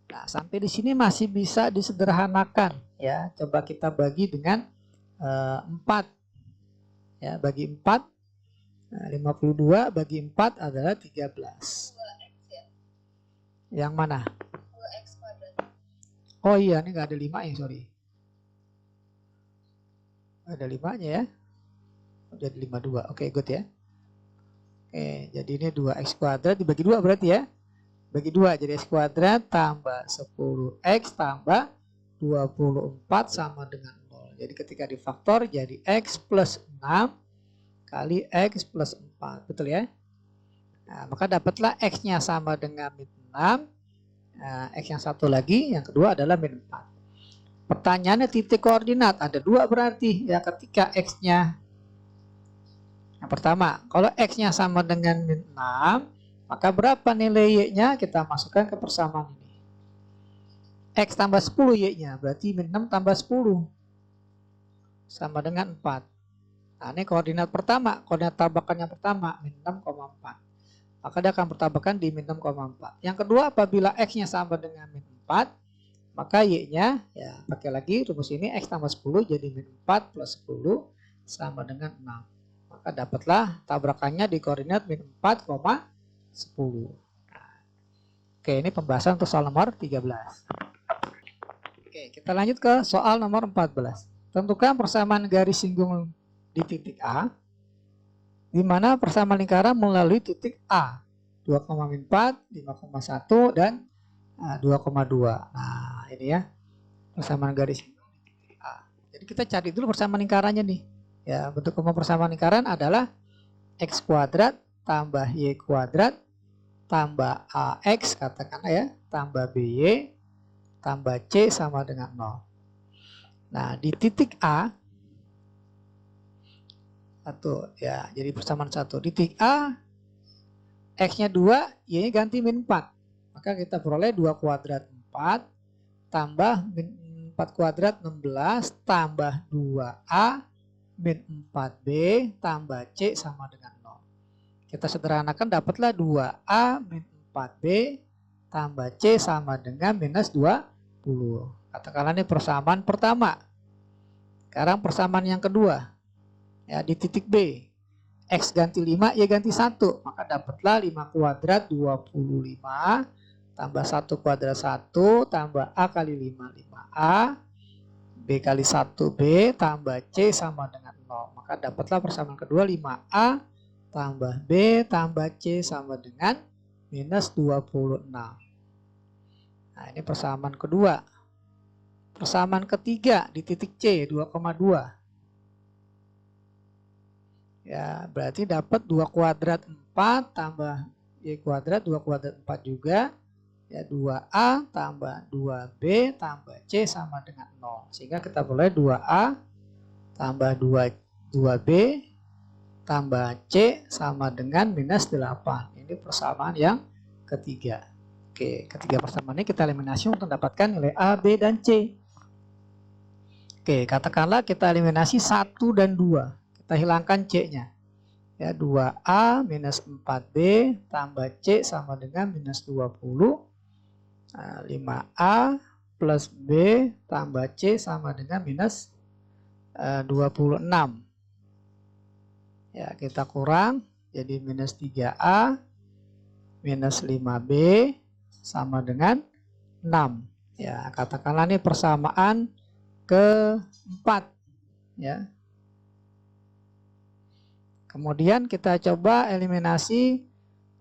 Nah, sampai di sini masih bisa disederhanakan, ya. Coba kita bagi dengan 4. Ya, bagi 4. Nah, 52 bagi 4 adalah 13. Yang mana? 2X kuadrat. Oh iya, ini nggak ada 5 ya, sorry. Ada 5-nya ya. Jadi 52. Oke, good ya. Oke, jadi ini 2X kuadrat dibagi 2 berarti ya. Bagi 2 jadi X kuadrat tambah 10X tambah 24 sama dengan 0. Jadi ketika difaktor jadi X plus 6 kali X plus 4. Betul ya? Nah, maka dapatlah X-nya sama dengan min 6. Nah, X yang satu lagi, yang kedua adalah min 4. Pertanyaannya titik koordinat. Ada 2 berarti. Ya, ketika X-nya, yang pertama, kalau X-nya sama dengan min 6, maka berapa nilai Y-nya? Kita masukkan ke persamaan ini. X tambah 10 Y-nya, berarti min 6 tambah 10. Sama dengan 4. Nah, ini koordinat pertama. Koordinat tabrakan yang pertama, min 6,4. Maka dia akan bertabrakan di min 6,4. Yang kedua, apabila X-nya sama dengan min 4, maka Y-nya, ya, pakai lagi rumus ini, X tambah 10 jadi min 4 plus 10 sama dengan 6. Maka dapatlah tabrakannya di koordinat min 4,10. Nah, oke, ini pembahasan untuk soal nomor 13. Oke, kita lanjut ke soal nomor 14. Tentukan persamaan garis singgung di titik A, di mana persamaan lingkaran melalui titik A 2,4, 5,1 dan 2,2. Nah, ini ya persamaan garis di titik A. Jadi kita cari dulu persamaan lingkarannya nih. Ya, bentuk umum persamaan lingkaran adalah X kuadrat tambah Y kuadrat tambah AX, katakanlah ya, tambah BY tambah C sama dengan 0. Nah, di titik A satu, ya, jadi persamaan 1. Di titik A X-nya 2, Y-nya ganti min 4. Maka kita peroleh 2 kuadrat 4 tambah min 4 kuadrat 16 tambah 2A min 4B tambah C sama dengan 0. Kita sederhanakan, dapatlah 2A min 4B tambah C sama dengan minus 20. Katakanlah ini persamaan pertama. Sekarang persamaan yang kedua. Ya, di titik B. X ganti 5, Y ganti 1. Maka dapatlah 5 kuadrat 25 tambah 1 kuadrat 1 tambah A kali 5, 5A. B kali 1B tambah C sama dengan 0. Maka dapatlah persamaan kedua 5A tambah B tambah C sama dengan minus 26. Nah, ini persamaan kedua. Persamaan ketiga di titik C 2,2. Ya, berarti dapat 2 kuadrat 4 tambah Y kuadrat 2 kuadrat 4 juga. Ya, 2A tambah 2B tambah C sama dengan 0. Sehingga kita boleh 2A tambah 2B tambah C sama dengan minus 8. Ini persamaan yang ketiga. Oke, ketiga persamaan ini kita eliminasi untuk mendapatkan nilai A, B, dan C. Oke, katakanlah kita eliminasi 1 dan 2. Kita hilangkan C-nya. Ya, 2A minus 4B tambah C sama dengan minus 20. Nah, 5A plus B tambah C sama dengan minus 26. Ya, kita kurang jadi minus 3A minus 5B sama dengan 6. Ya, katakanlah ini persamaan keempat. Ya. Kemudian kita coba eliminasi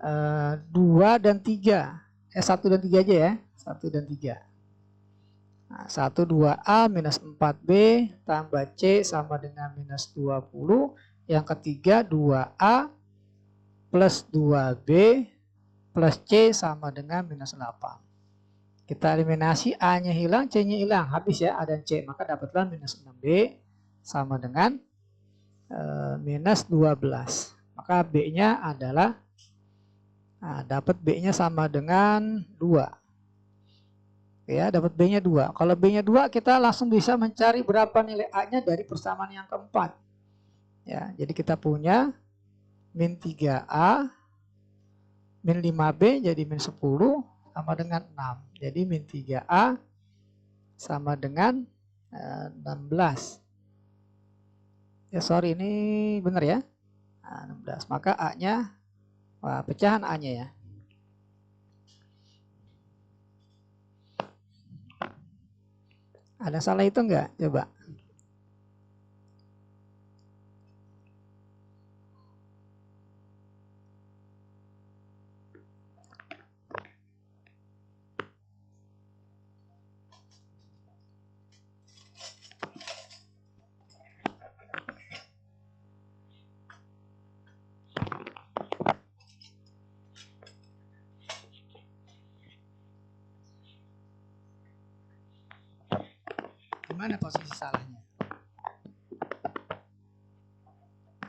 2 dan 3. 1 dan 3 aja ya. 1 dan 3. Nah, 1 2A minus 4B tambah C sama dengan minus 20. Yang ketiga 2A plus 2B plus C sama dengan minus 8. Kita eliminasi A-nya hilang, C-nya hilang. Habis ya A dan C. Maka dapatlah minus 6B sama dengan minus 12. Maka B-nya adalah, dapat B-nya sama dengan 2. Ya, dapat B-nya 2. Kalau B-nya 2, kita langsung bisa mencari berapa nilai A-nya dari persamaan yang keempat. Ya, jadi kita punya min 3A min 5B jadi min 10 sama dengan 6. Jadi min 3A sama dengan 16. Ya, sorry, ini benar ya. 16. Maka A-nya, pecahan A-nya ya. Ada salah itu enggak? Coba. Gimana posisi salahnya?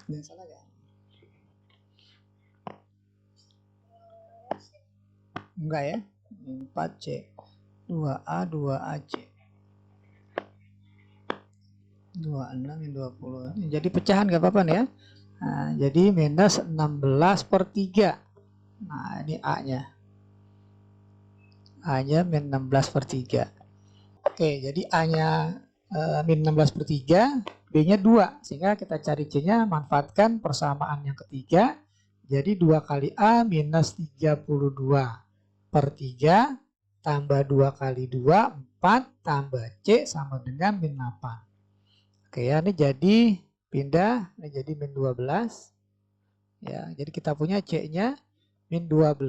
Ada salah gak? Enggak ya? 4C 2A 2AC 26 20. Jadi pecahan gak apa-apa nih ya. Nah, jadi minus 16 per 3. Nah, ini A-nya. A-nya min 16 per 3. Oke, jadi A-nya min 16 per 3, B-nya 2. Sehingga kita cari C-nya, manfaatkan persamaan yang ketiga. Jadi 2 kali A minus 32 per 3 tambah 2 kali 2, 4 tambah C sama dengan min 8. Oke ya, ini jadi pindah, ini jadi min 12. Ya, jadi kita punya C-nya min 12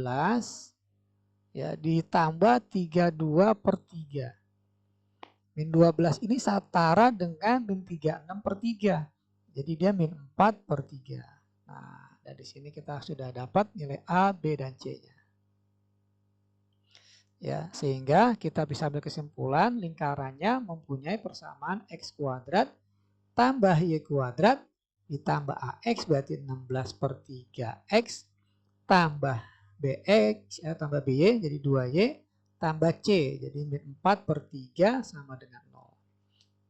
ya ditambah 32 per 3. Min 12 ini setara dengan min 36 per 3. Jadi dia min 4 per 3. Nah, dari sini kita sudah dapat nilai A, B, dan C-nya. Ya, sehingga kita bisa ambil kesimpulan lingkarannya mempunyai persamaan X kuadrat tambah Y kuadrat ditambah AX berarti 16 per 3X tambah BX tambah BY jadi 2Y tambah C jadi min 4 per 3 sama dengan 0.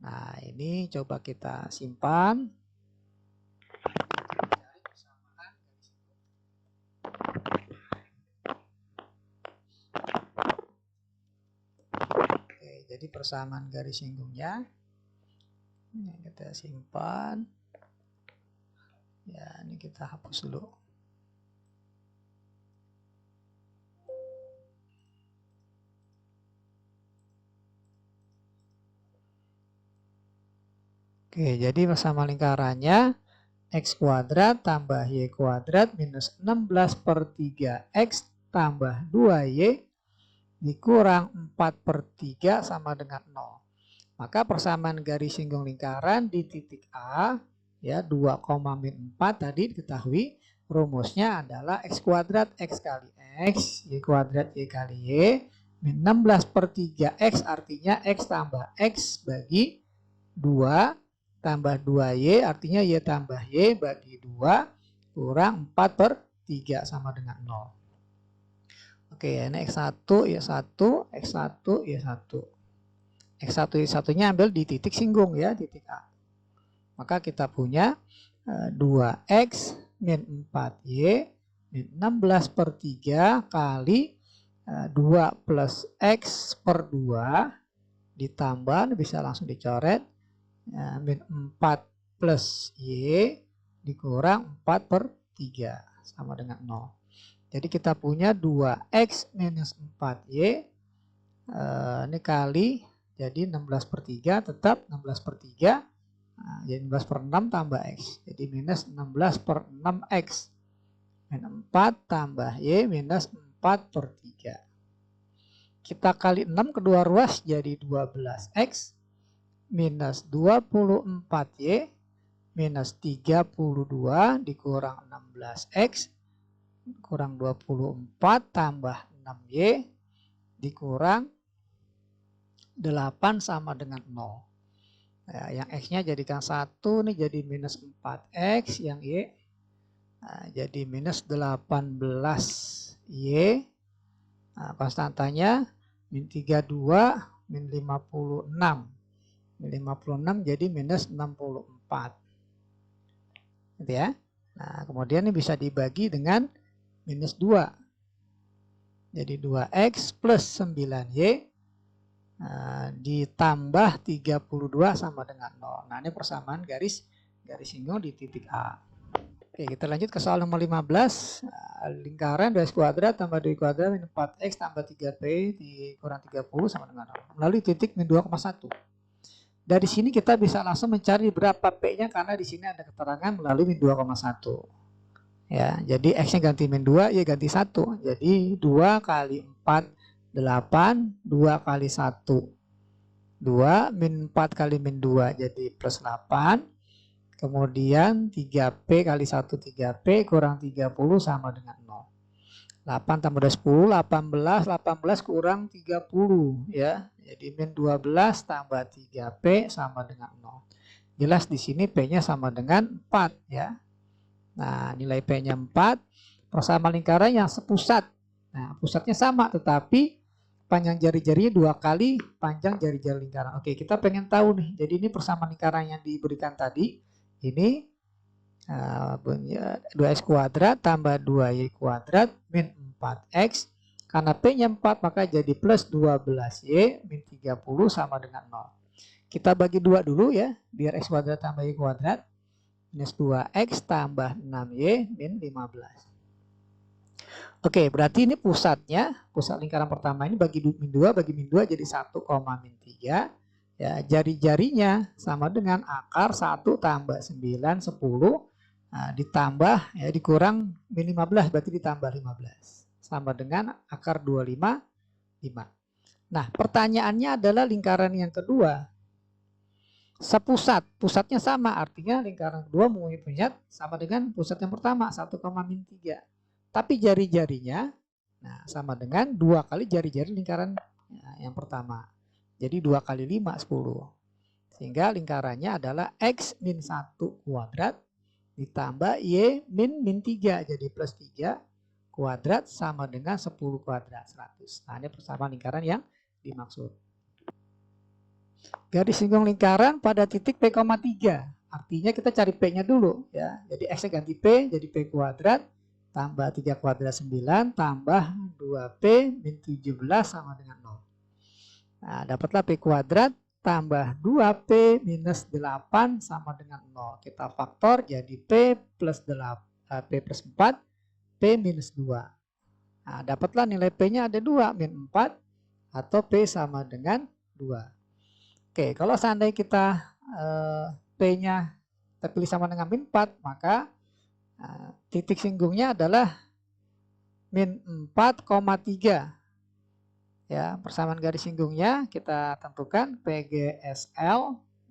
Nah, ini coba kita simpan. Oke, jadi persamaan garis singgungnya ini kita simpan. Ya, ini kita hapus dulu. Oke, jadi persamaan lingkarannya X kuadrat tambah Y kuadrat minus 16 per 3X tambah 2Y dikurang 4 per 3 sama dengan 0. Maka persamaan garis singgung lingkaran di titik A, ya 2, min 4 tadi diketahui rumusnya adalah X kuadrat X kali X, Y kuadrat Y kali Y, min 16 per 3X artinya X tambah X bagi 2 tambah 2Y artinya Y tambah Y bagi 2 kurang 4 per 3 sama dengan 0. Oke, ini X1, Y1, X1, Y1. X1, Y1-nya ambil di titik singgung ya, titik A. Maka kita punya 2X min 4Y min 16 per 3 kali 2 plus X per 2 ditambah, bisa langsung dicoret, min 4 plus Y dikurang 4 per 3 sama dengan 0. Jadi kita punya 2X minus 4Y ini kali, jadi 16 per 3 tetap 16 per 3, jadi 16 per 6 tambah X. Jadi minus 16 per 6X min 4 tambah Y minus 4 per 3. Kita kali 6 kedua ruas jadi 12X minus 24Y minus 32 dikurang 16X kurang 24 tambah 6Y dikurang 8 sama dengan 0. Ya, yang X-nya jadikan 1 nih jadi minus 4X, yang Y jadi minus 18Y. Konstantanya min 32 min 56. 56 jadi minus 64 gitu ya. Nah kemudian ini bisa dibagi dengan minus 2 jadi 2X plus 9Y ditambah 32 sama dengan 0. Nah ini persamaan garis singgung di titik A. Oke, kita lanjut ke soal nomor 15. Lingkaran 2X kuadrat tambah 2Y kuadrat min 4X tambah 3P dikurang 30 sama dengan 0 melalui titik min 2,1. Dari sini kita bisa langsung mencari berapa P-nya karena di sini ada keterangan melalui min 2,1. Ya, jadi X-nya ganti min 2, Y ganti 1. Jadi 2 kali 4, 8, 2 kali 1, 2, min 4 kali min 2 jadi plus 8. Kemudian 3P kali 1, 3P kurang 30 sama dengan 0. 8 tambah 10, 18, 18 kurang 30 ya. Jadi min 12 tambah 3P sama dengan 0. Jelas di sini P-nya sama dengan 4 ya. Nah, nilai P-nya 4. Persamaan lingkaran yang sepusat. Nah, pusatnya sama tetapi panjang jari-jarinya 2 kali panjang jari-jari lingkaran. Oke, kita pengen tahu nih. Jadi ini persamaan lingkaran yang diberikan tadi. Ini 2X kuadrat tambah 2Y kuadrat min 4X. Karena P-nya 4 maka jadi plus 12Y min 30 sama dengan 0. Kita bagi 2 dulu ya, biar X kuadrat tambah Y kuadrat. Minus 2X tambah 6Y min 15. Oke, berarti ini pusatnya, pusat lingkaran pertama ini bagi min 2, bagi min 2 jadi 1, min 3. Ya, jari-jarinya sama dengan akar 1 tambah 9, 10. Nah, ditambah ya dikurang min 15 berarti ditambah 15 sama dengan akar 25, 5. Nah pertanyaannya adalah lingkaran yang kedua sepusat, pusatnya sama artinya lingkaran kedua mempunyai pusat sama dengan pusat yang pertama 1, min 3. Tapi jari-jarinya nah sama dengan 2 kali jari-jari lingkaran yang pertama. Jadi 2 kali 5, 10. Sehingga lingkarannya adalah X min 1 kuadrat ditambah Y min 3 jadi plus 3 kuadrat sama dengan 10 kuadrat 100. Nah ini persamaan lingkaran yang dimaksud. Garis singgung lingkaran pada titik P, 3. Artinya kita cari P-nya dulu ya. Jadi X-nya ganti P jadi P kuadrat tambah 3 kuadrat 9 tambah 2P min 17 sama dengan 0. Nah, dapatlah P kuadrat tambah 2P minus 8 sama dengan 0. Kita faktor jadi P plus 8, P plus 4, P minus 2. Nah, dapatlah nilai P-nya ada 2, min 4 atau P sama dengan 2. Oke, kalau seandainya kita P-nya terpilih sama dengan min 4, maka titik singgungnya adalah min 4,3. Ya, persamaan garis singgungnya kita tentukan PGSL.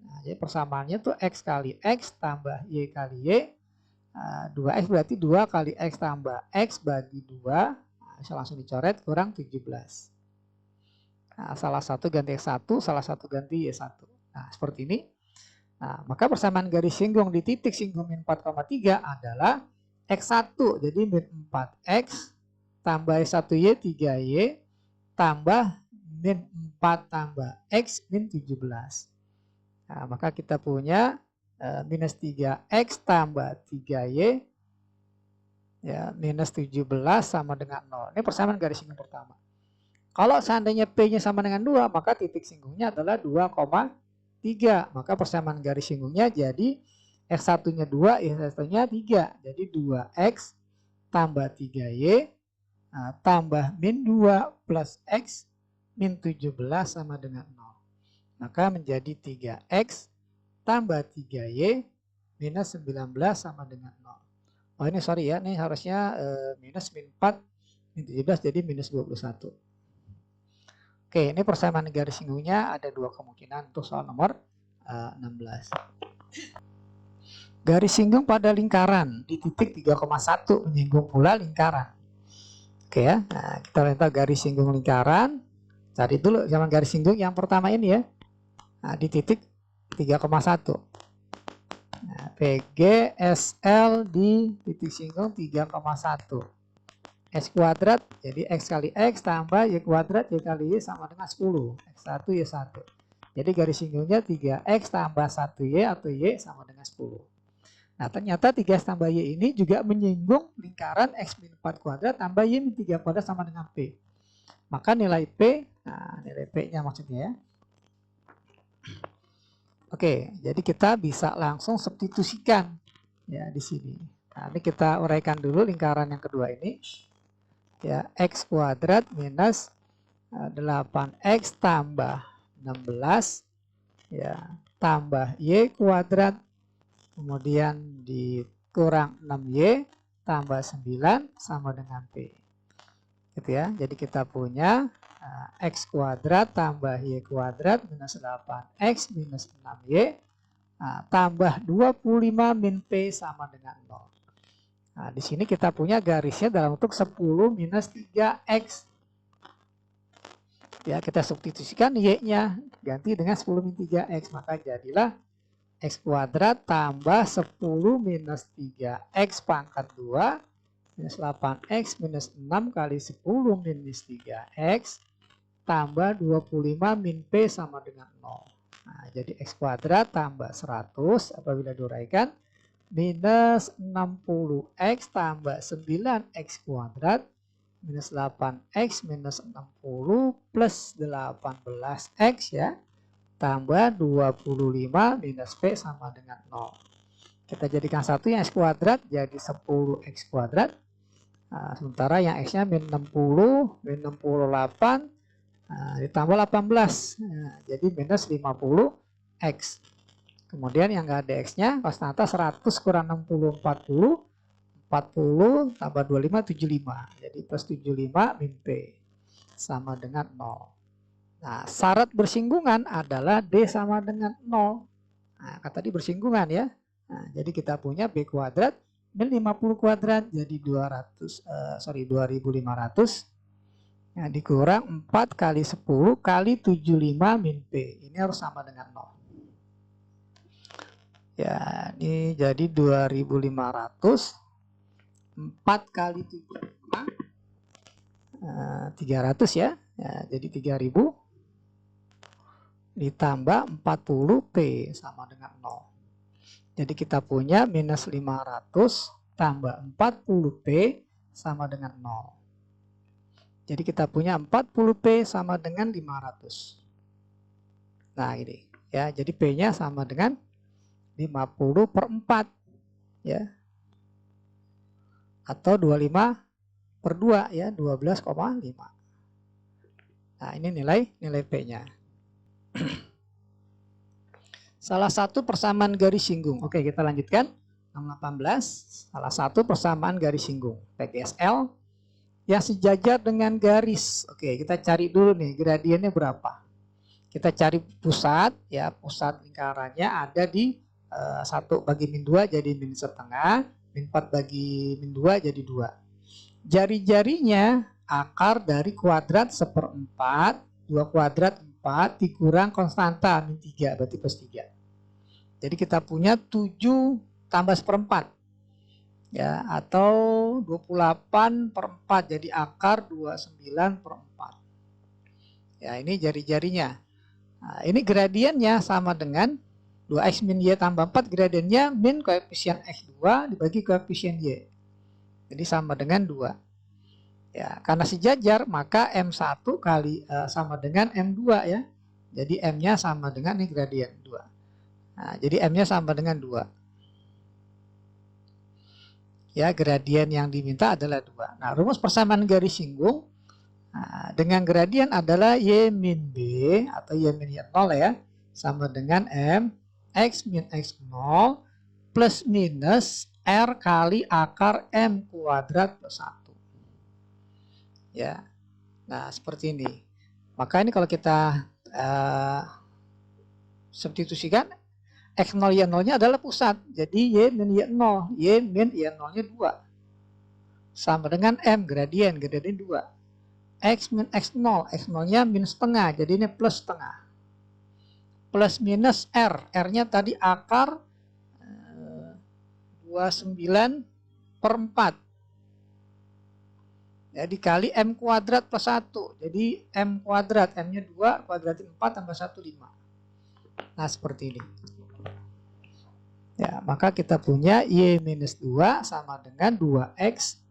Nah, jadi persamaannya tuh X kali X tambah Y kali Y. 2X berarti 2 kali X tambah X bagi 2. Nah, bisa langsung dicoret, kurang 17. Nah, salah satu ganti X1, salah satu ganti Y1. Nah, seperti ini. Nah, maka persamaan garis singgung di titik singgung min 4,3 adalah X1. Jadi min 4X tambah Y1Y 3Y tambah min 4 tambah X min 17. Nah, maka kita punya minus 3X tambah 3Y ya, minus 17 sama dengan 0. Ini persamaan garis singgung pertama. Kalau seandainya P-nya sama dengan 2, maka titik singgungnya adalah 2,3. Maka persamaan garis singgungnya jadi X1-nya 2, Y1-nya 3. Jadi 2X tambah 3Y tambah min 2 plus X min 17 sama dengan 0. Maka menjadi 3X tambah 3Y minus 19 sama dengan 0. Oh ini sorry ya, ini harusnya minus min 4 min 17 jadi minus 21. Oke, ini persamaan garis singgungnya ada dua kemungkinan untuk soal nomor 16. Garis singgung pada lingkaran di titik 3,1 menyinggung pula lingkaran. Oke ya, nah, kita lihat garis singgung lingkaran. Cari dulu zaman garis singgung yang pertama ini ya. Nah, di titik 3,1. Nah, PGSL di titik singgung 3,1. X kuadrat jadi X kali X tambah Y kuadrat Y kali Y sama dengan 10. X1 Y1. Jadi garis singgungnya 3X tambah 1Y atau Y sama dengan 10. Nah, ternyata 3X tambah Y ini juga menyinggung lingkaran X min 4 kuadrat tambah Y min 3 kuadrat sama dengan P. Maka nilai P, nah nilai P-nya maksudnya ya. Oke, jadi kita bisa langsung substitusikan ya di sini. Nah, ini kita uraikan dulu lingkaran yang kedua ini. Ya, X kuadrat minus 8X tambah 16 ya, tambah Y kuadrat kemudian dikurang 6Y tambah 9 sama dengan P. Gitu ya. Jadi kita punya X kuadrat tambah Y kuadrat minus 8X minus 6Y tambah 25 min P sama dengan 0. Nah, di sini kita punya garisnya dalam bentuk 10 minus 3X. Ya, kita substitusikan Y-nya ganti dengan 10 min 3X, maka jadilah X kuadrat tambah 10 minus 3X pangkat 2 minus 8X minus 6 kali 10 minus 3X tambah 25 min P sama dengan 0. Nah, jadi X kuadrat tambah 100 apabila diuraikan minus 60X tambah 9X kuadrat minus 8X minus 60 plus 18X ya. Tambah 25 minus P sama dengan 0. Kita jadikan satu yang X kuadrat jadi 10X kuadrat. Nah, sementara yang X-nya min 60, min 68, ditambah 18. Nah, jadi minus 50X. Kemudian yang nggak ada X-nya, konstanta 100 kurang 60, 40. 40 tambah 25, 75. Jadi plus 75 min P sama dengan 0. Nah, syarat bersinggungan adalah D sama dengan 0. Nah, kan tadi bersinggungan ya. Nah, jadi kita punya B kuadrat min 50 kuadrat jadi 2500. Nah, dikurang 4 kali 10 kali 75 min P. Ini harus sama dengan 0. Ya, ini jadi 2500. 4 kali 75. 300 ya. Ya, jadi 3000. Ditambah 40P sama dengan 0. Jadi kita punya minus 500 tambah 40P sama dengan 0. Jadi kita punya 40P sama dengan 500. Nah ini ya, jadi P-nya sama dengan 50/4 ya. Atau 25/2 ya, 12,5. Nah, ini nilai P-nya. Salah satu persamaan garis singgung. Oke, kita lanjutkan. 18. Salah satu persamaan garis singgung. PGSL yang sejajar dengan garis. Oke, kita cari dulu nih gradiennya berapa. Kita cari pusat ya, pusat lingkarannya ada di 1 bagi min 2 jadi min setengah, min 4 bagi min 2 jadi 2. Jari-jarinya akar dari kuadrat 1/4, 2 kuadrat 4 dikurang konstanta min 3 berarti plus 3. Jadi kita punya 7 tambah 1/4 ya, atau 28/4 jadi akar 29/4. Ya, ini jari-jarinya. Nah, ini gradiennya sama dengan 2x min y tambah 4, gradiennya min koefisien x2 dibagi koefisien y. Jadi sama dengan 2. Ya, karena sejajar maka M1 kali sama dengan M2 ya. Jadi M-nya sama dengan ini gradien 2. Nah, jadi M-nya sama dengan 2. Ya, gradien yang diminta adalah 2. Nah, rumus persamaan garis singgung dengan gradien adalah Y min B atau Y min Y0 ya, sama dengan M X min X0 plus minus R kali akar M kuadrat plus 1. Ya, nah seperti ini. Maka ini kalau kita substitusikan, X0 Y0 nya adalah pusat. Jadi Y min Y0, Y min Y0 nya 2. Sama dengan M gradien 2. X min X0, X0 nya min setengah, jadi ini plus setengah. Plus minus R, R-nya tadi akar 29/4. Ya, dikali M kuadrat plus 1, jadi M kuadrat, M-nya 2, kuadratin 4 tambah 1, 5. Nah, seperti ini. Ya, maka kita punya Y minus 2 sama dengan 2X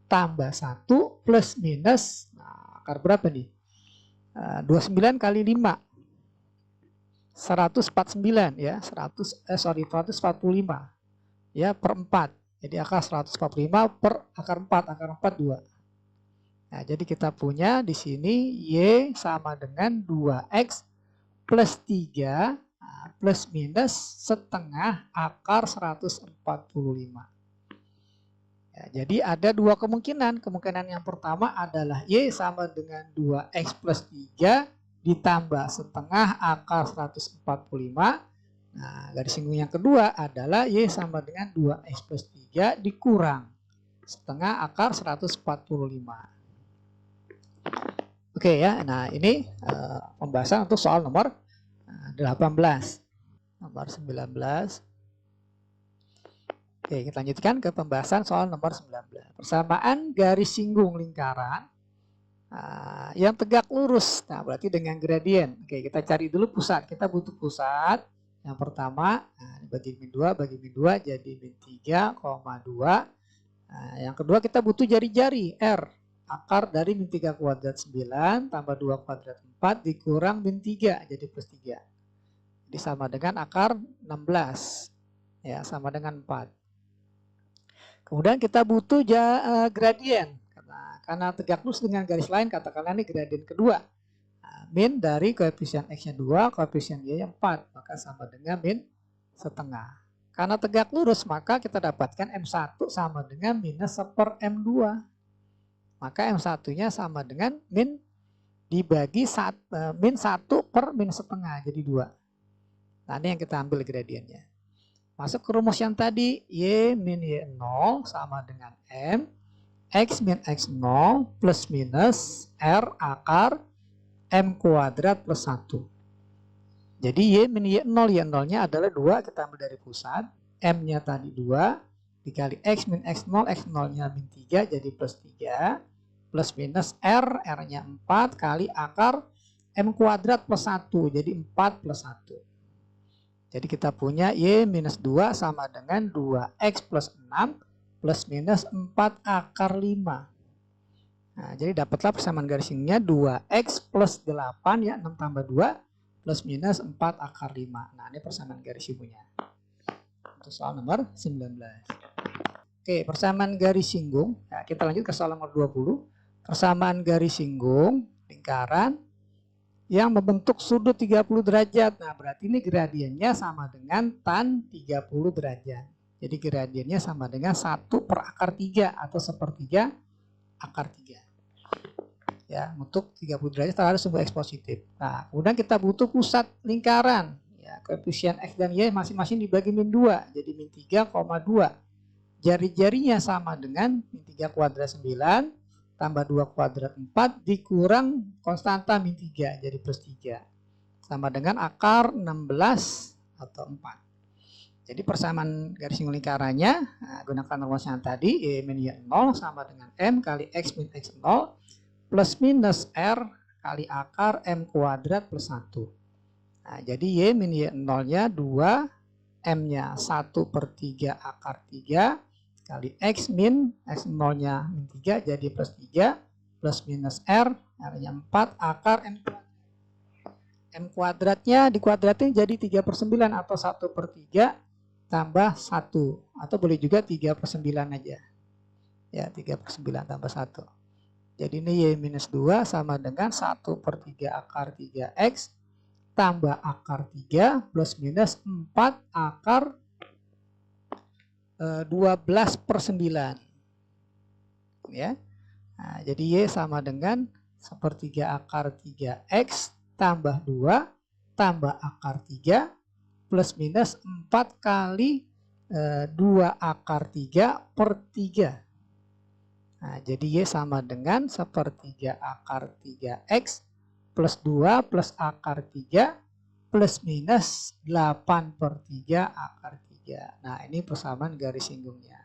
tambah 1 plus minus, nah, akar berapa nih? 29 kali 5. 149 ya, 145 ya per 4. Jadi akar 145 per akar 4, akar 4 2. Nah, jadi kita punya di sini Y sama dengan 2X plus 3 plus minus setengah akar 145. Ya, jadi ada dua kemungkinan. Kemungkinan yang pertama adalah Y sama dengan 2X plus 3 ditambah setengah akar 145. Nah, garis singgung yang kedua adalah Y sama dengan 2X plus 3 dikurang setengah akar 145. Oke ya, nah ini pembahasan untuk soal nomor 18. Nomor 19. Oke, kita lanjutkan ke pembahasan soal nomor 19. Persamaan garis singgung lingkaran yang tegak lurus. Nah, berarti dengan gradien. Oke, kita cari dulu pusat. Kita butuh pusat. Yang pertama, bagi min 2, bagi min 2 jadi min 3,2. Nah, yang kedua kita butuh jari-jari R. Akar dari min 3 kuadrat 9 tambah 2 kuadrat 4 dikurang min 3 jadi plus 3. Jadi sama dengan akar 16. Ya, sama dengan 4. Kemudian kita butuh gradien. Karena tegak lurus dengan garis lain, katakanlah ini gradien kedua. Nah, min dari koefisien X-nya 2, koefisien Y-nya 4. Maka sama dengan min setengah. Karena tegak lurus, maka kita dapatkan M1 sama dengan minus 1 M2. Maka M1-nya sama dengan min dibagi min 1 per min setengah, jadi 2. Nah, ini yang kita ambil gradiennya. Masuk ke rumus yang tadi, Y min Y0 sama dengan M X min X0 plus minus R akar M kuadrat plus 1. Jadi Y min Y0, Y0-nya adalah 2, kita ambil dari pusat. M-nya tadi 2, dikali X min X0, X0-nya min 3, jadi plus 3. Plus minus R, R-nya 4, kali akar M kuadrat plus 1, jadi 4 plus 1. Jadi kita punya Y minus 2 sama dengan 2X plus 6 plus minus 4 akar 5. Nah, jadi dapatlah persamaan garis singgungnya 2x plus 8 ya, 6 tambah 2 plus minus 4 akar 5. Nah, ini persamaan garis singgungnya. Untuk soal nomor 19. Oke, persamaan garis singgung. Nah, kita lanjut ke soal nomor 20. Persamaan garis singgung lingkaran yang membentuk sudut 30 derajat. Nah, berarti ini gradiennya sama dengan tan 30 derajat. Jadi gradiennya sama dengan 1 per akar 3 atau sepertiga akar 3. Ya, untuk 30 derajat harus sumbu X positif. Nah, kemudian kita butuh pusat lingkaran. Ya, koefisien X dan Y masing-masing dibagi min 2. Jadi min 3,2. Jari-jarinya sama dengan min 3 kuadrat 9 tambah 2 kuadrat 4 dikurang konstanta min 3 jadi plus 3 sama dengan akar 16 atau 4. Jadi persamaan garis singgung lingkarannya, nah, gunakan rumus yang tadi, Y min Y 0 sama dengan M kali X min X 0 plus minus R kali akar M kuadrat plus 1. Nah, jadi Y min Y 0-nya 2, M-nya 1 per 3 akar 3 kali X min X 0-nya min 3 jadi plus 3 plus minus R R-nya 4 akar M kuadrat. M kuadratnya dikuadratin jadi 3/9 atau 1 per 3 tambah 1 atau boleh juga 3/9 aja ya, 3/9 tambah 1. Jadi ini Y minus 2 sama dengan 1 per 3 akar 3X tambah akar 3 plus minus 4 akar 12/9 ya. Nah, jadi Y sama dengan 1/3 akar 3X tambah 2 tambah akar 3 plus minus 4 kali 2 akar 3 per 3. Nah, jadi Y sama dengan 1/3 akar 3X plus 2 plus akar 3 plus minus 8 per 3 akar 3. Nah, ini persamaan garis singgungnya.